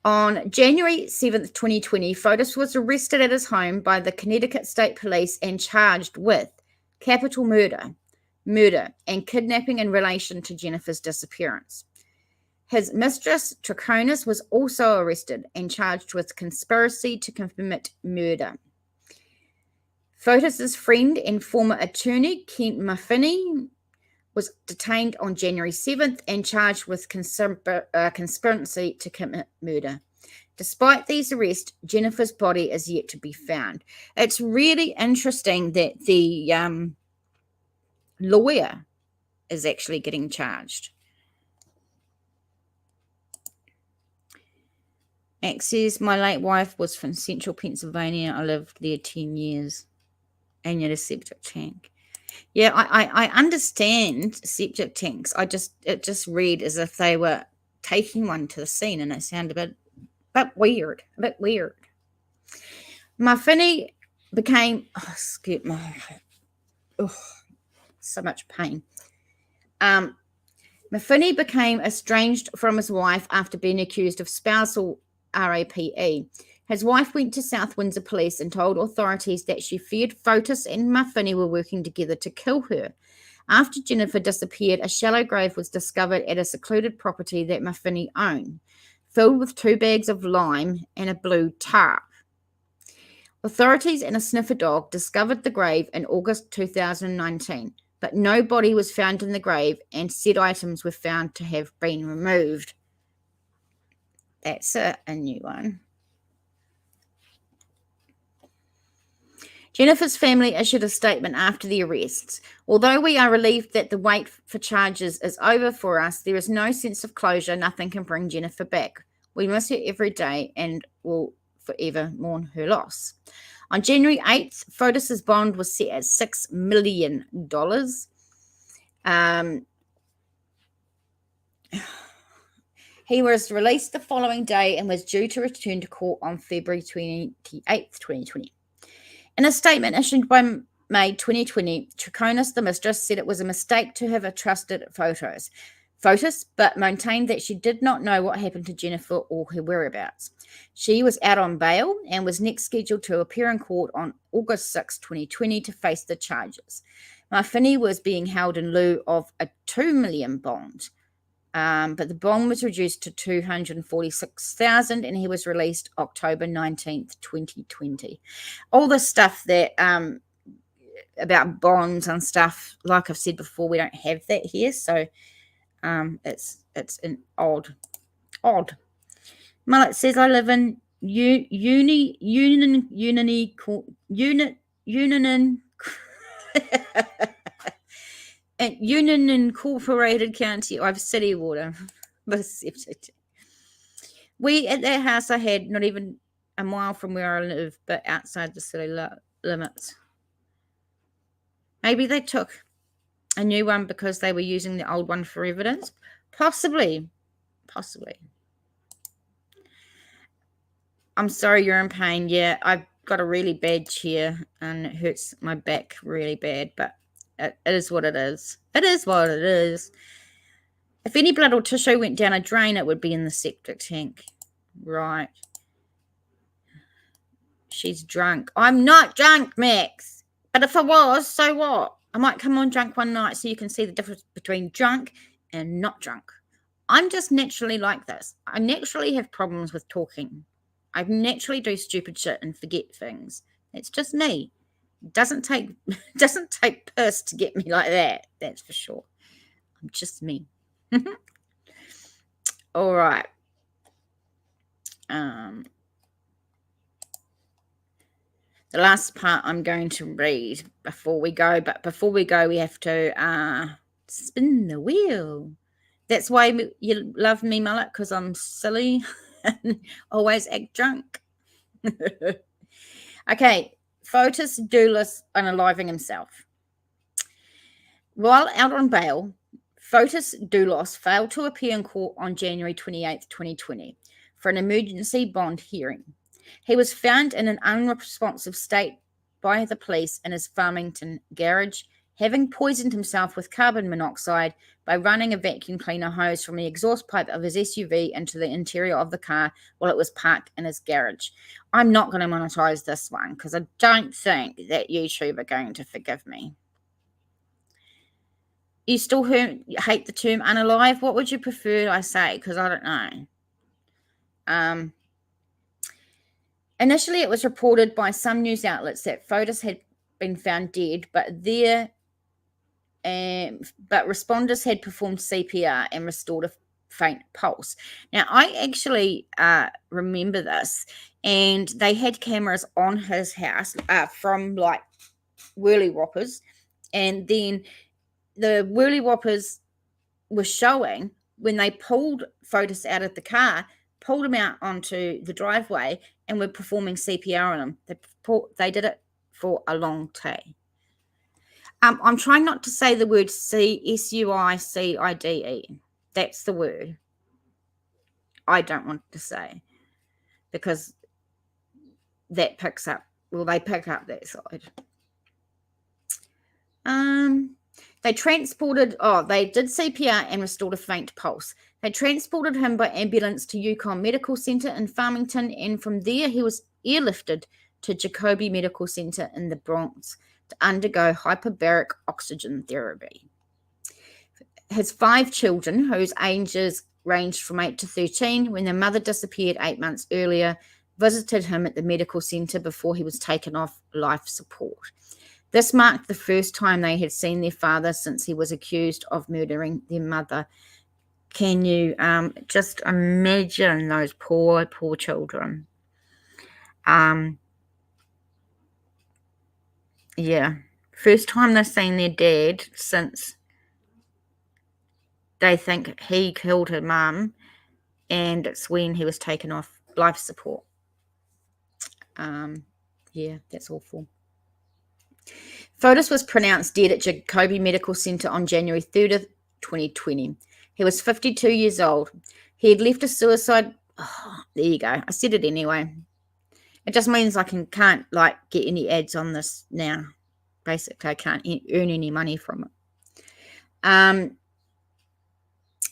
On January 7th, 2020, Fotis was arrested at his home by the Connecticut State Police and charged with capital murder, and kidnapping in relation to Jennifer's disappearance. His mistress, Troconis, was also arrested and charged with conspiracy to commit murder. Fotis's friend and former attorney, Kent Maffini, was detained on January 7th and charged with conspiracy to commit murder. Despite these arrests, Jennifer's body is yet to be found. It's really interesting that the lawyer is actually getting charged. Max says, my late wife was from central Pennsylvania. I lived there 10 years and yet a septic tank. Yeah, I understand septic tanks. It just read as if they were taking one to the scene, and it sounded a bit weird. Maffini became so much pain. Maffini became estranged from his wife after being accused of spousal rape. His wife went to South Windsor Police and told authorities that she feared Fotis and Maffini were working together to kill her. After Jennifer disappeared, a shallow grave was discovered at a secluded property that Maffini owned, filled with 2 bags of lime and a blue tarp. Authorities and a sniffer dog discovered the grave in August 2019, but no body was found in the grave and said items were found to have been removed. That's a new one. Jennifer's family issued a statement after the arrests. Although we are relieved that the wait for charges is over for us, there is no sense of closure. Nothing can bring Jennifer back. We miss her every day and will forever mourn her loss. On January 8th, Fotis's bond was set at $6 million. He was released the following day and was due to return to court on February 28th, 2020. In a statement issued by May 2020, Troconis, the mistress, said it was a mistake to have trusted Fotis, but maintained that she did not know what happened to Jennifer or her whereabouts. She was out on bail and was next scheduled to appear in court on August 6, 2020 to face the charges. Mawhine was being held in lieu of a $2 million bond, but the bond was reduced to $246,000 and he was released October 19th, 2020. All the stuff that about bonds and stuff, like I've said before, we don't have that here, so it's an odd. Mullet says I live in Union Incorporated County. I have city water. We at that house I had not even a mile from where I live, but outside the city limits. Maybe they took a new one because they were using the old one for evidence. Possibly. I'm sorry you're in pain. Yeah, I've got a really bad chair and it hurts my back really bad, but it is what it is. It is what it is. If any blood or tissue went down a drain, it would be in the septic tank. Right. She's drunk. I'm not drunk, Max. But if I was, so what? I might come on drunk one night so you can see the difference between drunk and not drunk. I'm just naturally like this. I naturally have problems with talking. I naturally do stupid shit and forget things. It's just me. Doesn't take piss to get me like that. That's for sure. I'm just me. All right. The last part I'm going to read before we go, but before we go, we have to spin the wheel. That's why you love me, Mullet, because I'm silly and always act drunk. Okay, Fotis Dulos unaliving himself. While out on bail, Fotis Dulos failed to appear in court on January 28th, 2020 for an emergency bond hearing. He was found in an unresponsive state by the police in his Farmington garage, having poisoned himself with carbon monoxide by running a vacuum cleaner hose from the exhaust pipe of his SUV into the interior of the car while it was parked in his garage. I'm not going to monetize this one because I don't think that YouTube are going to forgive me. You still hate the term unalive? What would you prefer I say? Because I don't know. Initially, it was reported by some news outlets that Fotis had been found dead, but responders had performed CPR and restored a faint pulse. Now, I actually remember this, and they had cameras on his house from like whirly whoppers, and then the whirly whoppers were showing when they pulled Fotis out of the car, pulled him out onto the driveway, and were performing CPR on him. They did it for a long time. I'm trying not to say the word SUICIDE. That's the word I don't want to say because that picks up. Well, they pick up that side. They did CPR and restored a faint pulse. They transported him by ambulance to Yukon Medical Center in Farmington, and from there he was airlifted to Jacobi Medical Center in the Bronx to undergo hyperbaric oxygen therapy. His 5 children, whose ages ranged from 8 to 13, when their mother disappeared 8 months earlier, visited him at the medical center before he was taken off life support. This marked the first time they had seen their father since he was accused of murdering their mother. Can you just imagine those poor children? Yeah. First time they've seen their dad since they think he killed her mum. and it's when he was taken off life support. Yeah, that's awful. Fotis was pronounced dead at Jacobi Medical Center on January 3rd, 2020. He was 52 years old. He had left a suicide. Oh, there you go. I said it anyway. It just means I can't like get any ads on this now. Basically, I can't earn any money from it.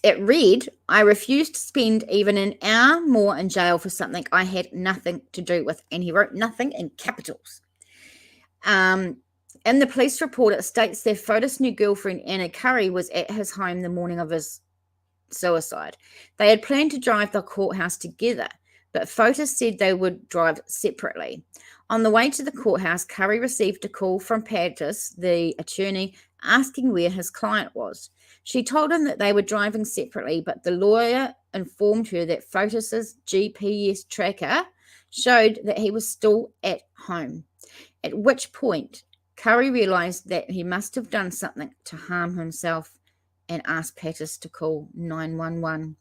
It read, I refused to spend even an hour more in jail for something I had nothing to do with. And he wrote nothing in capitals. In the police report, it states that Fotis' new girlfriend, Anna Curry, was at his home the morning of his suicide. They had planned to drive the courthouse together, but Fotis said they would drive separately. On the way to the courthouse, Curry received a call from Pattis, the attorney, asking where his client was. She told him that they were driving separately, but the lawyer informed her that Fotis' GPS tracker showed that he was still at home, at which point Curry realized that he must have done something to harm himself and asked Pattis to call 911.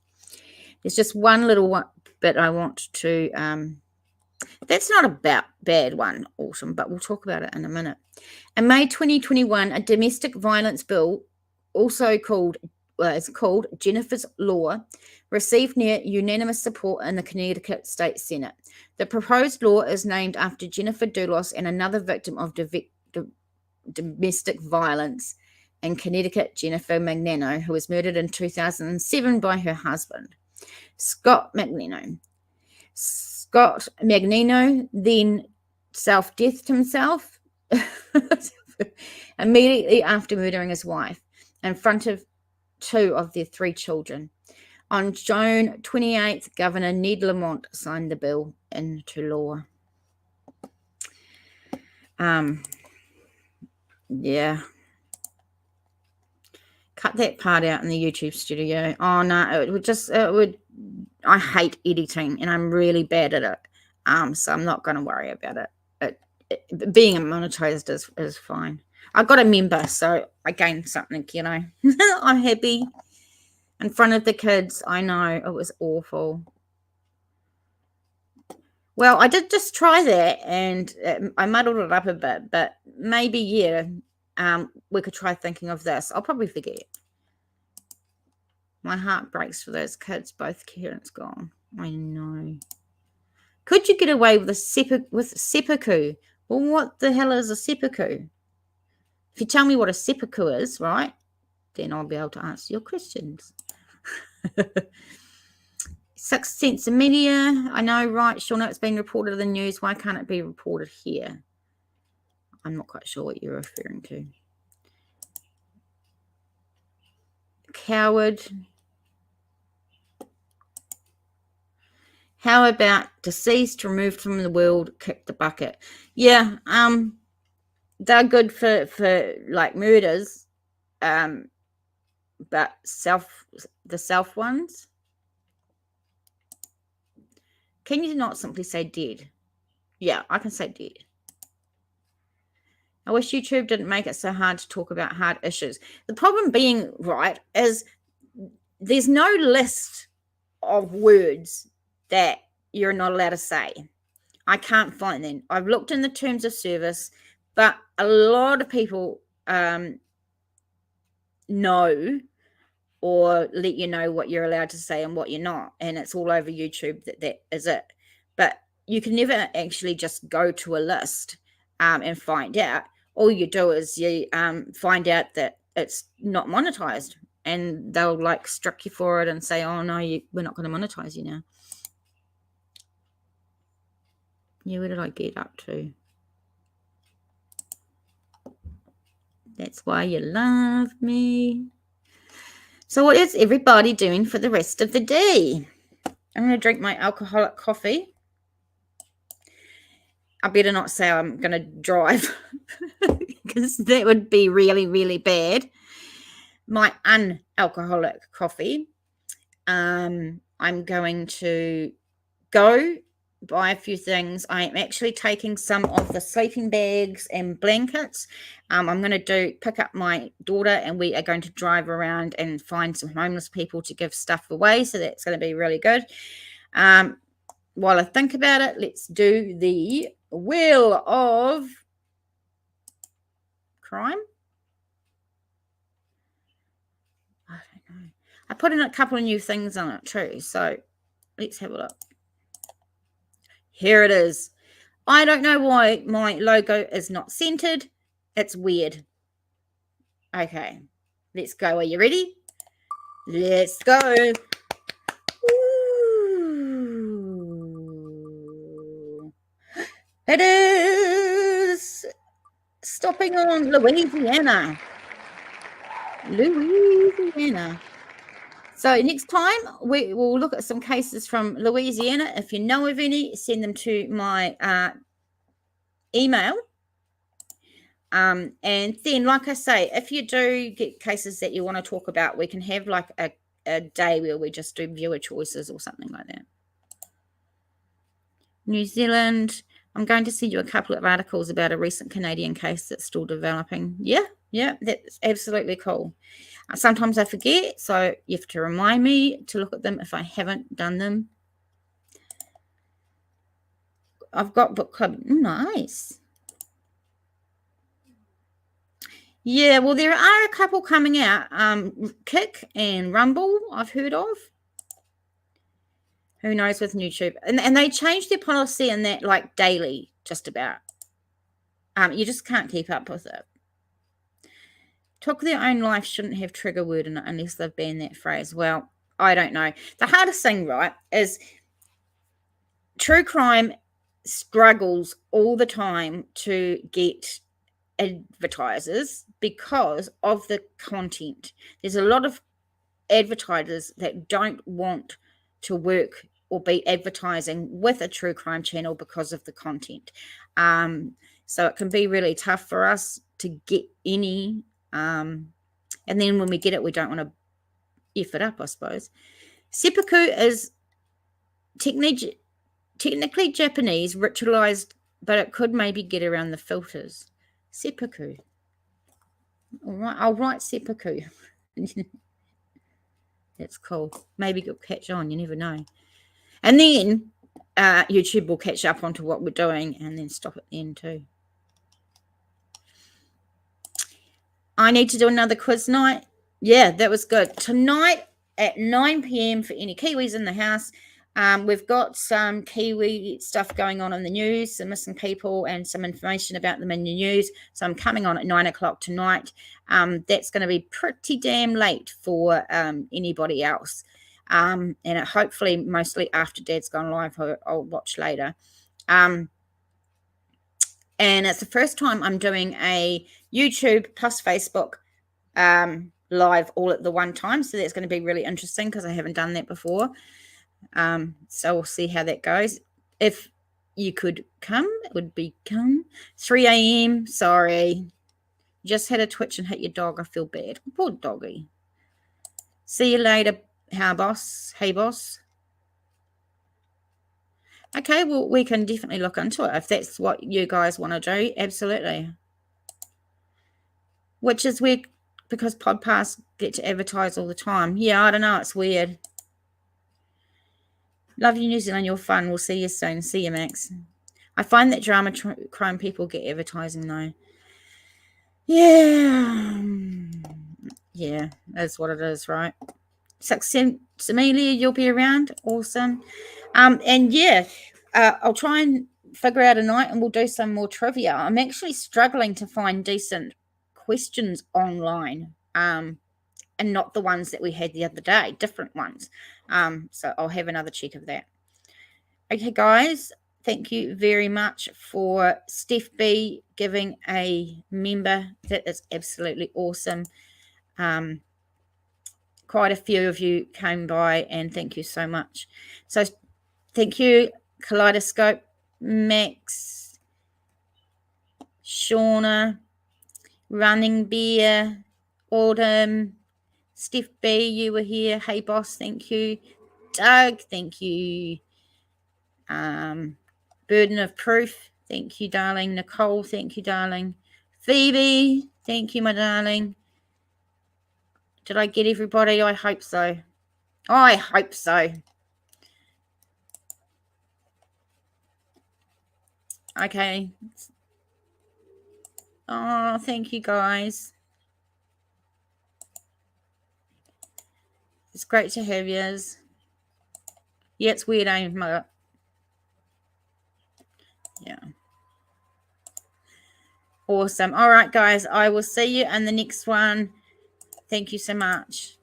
There's just one little bit I want to... that's not a bad one, Autumn, but we'll talk about it in a minute. In May 2021, a domestic violence bill, also called Jennifer's Law, received near unanimous support in the Connecticut State Senate. The proposed law is named after Jennifer Dulos and another victim of domestic violence in Connecticut, Jennifer Magnano, who was murdered in 2007 by her husband, Scott Magnano. Scott Magnano then self-deathed himself immediately after murdering his wife in front of two of their three children. On June 28th, Governor Ned Lamont signed the bill into law. Yeah. Cut that part out in the YouTube studio. Oh, no, I hate editing and I'm really bad at it. So I'm not going to worry about it. Being monetized is fine. I got a member, so I gained something, I'm happy. In front of the kids, I know, it was awful. Well, I did just try that, and I muddled it up a bit, but maybe, we could try thinking of this. I'll probably forget. My heart breaks for those kids, both parents gone. I know. Could you get away with seppuku? Well, what the hell is a seppuku? If you tell me what a seppuku is, right, then I'll be able to answer your questions. 6 cents a media. I know, right? Shauna, it's been reported in the news. Why can't it be reported here? I'm not quite sure what you're referring to. Coward. How about deceased, removed from the world, kick the bucket? Yeah, they're good for like murders, but the self ones. Can you not simply say dead? Yeah, I can say dead. I wish YouTube didn't make it so hard to talk about hard issues. The problem being, right, is there's no list of words that you're not allowed to say. I can't find them. I've looked in the terms of service, but a lot of people know or let you know what you're allowed to say and what you're not. And it's all over YouTube that is it. But you can never actually just go to a list and find out. All you do is you find out that it's not monetized. And they'll like strike you for it and say, oh, no, we're not going to monetize you now. Yeah, where did I get up to? That's why you love me. So what is everybody doing for the rest of the day? I'm going to drink my alcoholic coffee. I better not say I'm going to drive because that would be really, really bad. My unalcoholic coffee. I'm going to go buy a few things. I am actually taking some of the sleeping bags and blankets. I'm going to pick up my daughter, and we are going to drive around and find some homeless people to give stuff away. So that's going to be really good. While I think about it, let's do the Wheel of Crime. I don't know. I put in a couple of new things on it too. So let's have a look. Here it is. I don't know why my logo is not centered. It's weird. Okay, let's go. Are you ready? Let's go. Ooh. It is stopping on Louisiana. So next time we will look at some cases from Louisiana. If you know of any, send them to my email. And then, like I say, if you do get cases that you want to talk about, we can have like a day where we just do viewer choices or something like that. New Zealand. I'm going to send you a couple of articles about a recent Canadian case that's still developing. Yeah, that's absolutely cool. Sometimes I forget, so you have to remind me to look at them if I haven't done them. I've got book club. Nice. Yeah, well, there are a couple coming out. Kick and Rumble, I've heard of. Who knows with YouTube? And they changed their policy in that, like, daily, just about. You just can't keep up with it. Took their own life shouldn't have trigger word in it unless they've banned that phrase. Well, I don't know. The hardest thing, right, is true crime struggles all the time to get advertisers because of the content. There's a lot of advertisers that don't want to work or be advertising with a true crime channel because of the content. So it can be really tough for us to get any. And then when we get it, we don't want to F it up, I suppose. Seppuku is technically Japanese, ritualized, but it could maybe get around the filters. Seppuku. All right, I'll write seppuku. That's cool. Maybe it'll catch on. You never know. And then YouTube will catch up onto what we're doing and then stop at the end too. I need to do another quiz night. Yeah, that was good. Tonight at 9 p.m. for any Kiwis in the house. We've got some Kiwi stuff going on in the news, some missing people and some information about them in the news. So I'm coming on at 9 o'clock tonight. That's going to be pretty damn late for anybody else. And hopefully mostly after Dad's gone live, I'll watch later. And it's the first time I'm doing a YouTube plus Facebook live all at the one time. So that's going to be really interesting because I haven't done that before. So we'll see how that goes. If you could come, it would be 3 a.m. Sorry. Just had a twitch and hit your dog. I feel bad. Poor doggy. See you later, boss. Hey, boss. Okay, well, we can definitely look into it if that's what you guys want to do. Absolutely. Which is weird because podcasts get to advertise all the time. Yeah, I don't know. It's weird. Love you, New Zealand. You're fun. We'll see you soon. See you, Max. I find that drama crime people get advertising, though. Yeah. Yeah, that's what it is, right? Amelia, you'll be around. Awesome. And yeah, I'll try and figure out a night and we'll do some more trivia. I'm actually struggling to find decent questions online. And not the ones that we had the other day, different ones. So I'll have another check of that. Okay, guys, thank you very much for Steph B giving a member. That is absolutely awesome. Quite a few of you came by, and thank you so much. So thank you, Kaleidoscope, Max, Shauna, Running Bear, Autumn, Steph B, you were here. Hey, boss, thank you. Doug, thank you. Burden of Proof. Thank you, darling. Nicole, thank you, darling. Phoebe, thank you, my darling. Did I get everybody? I hope so. I hope so. Okay. Oh, thank you, guys. It's great to have yous. Yeah, it's weird, ain't it? Yeah. Awesome. All right, guys. I will see you in the next one. Thank you so much.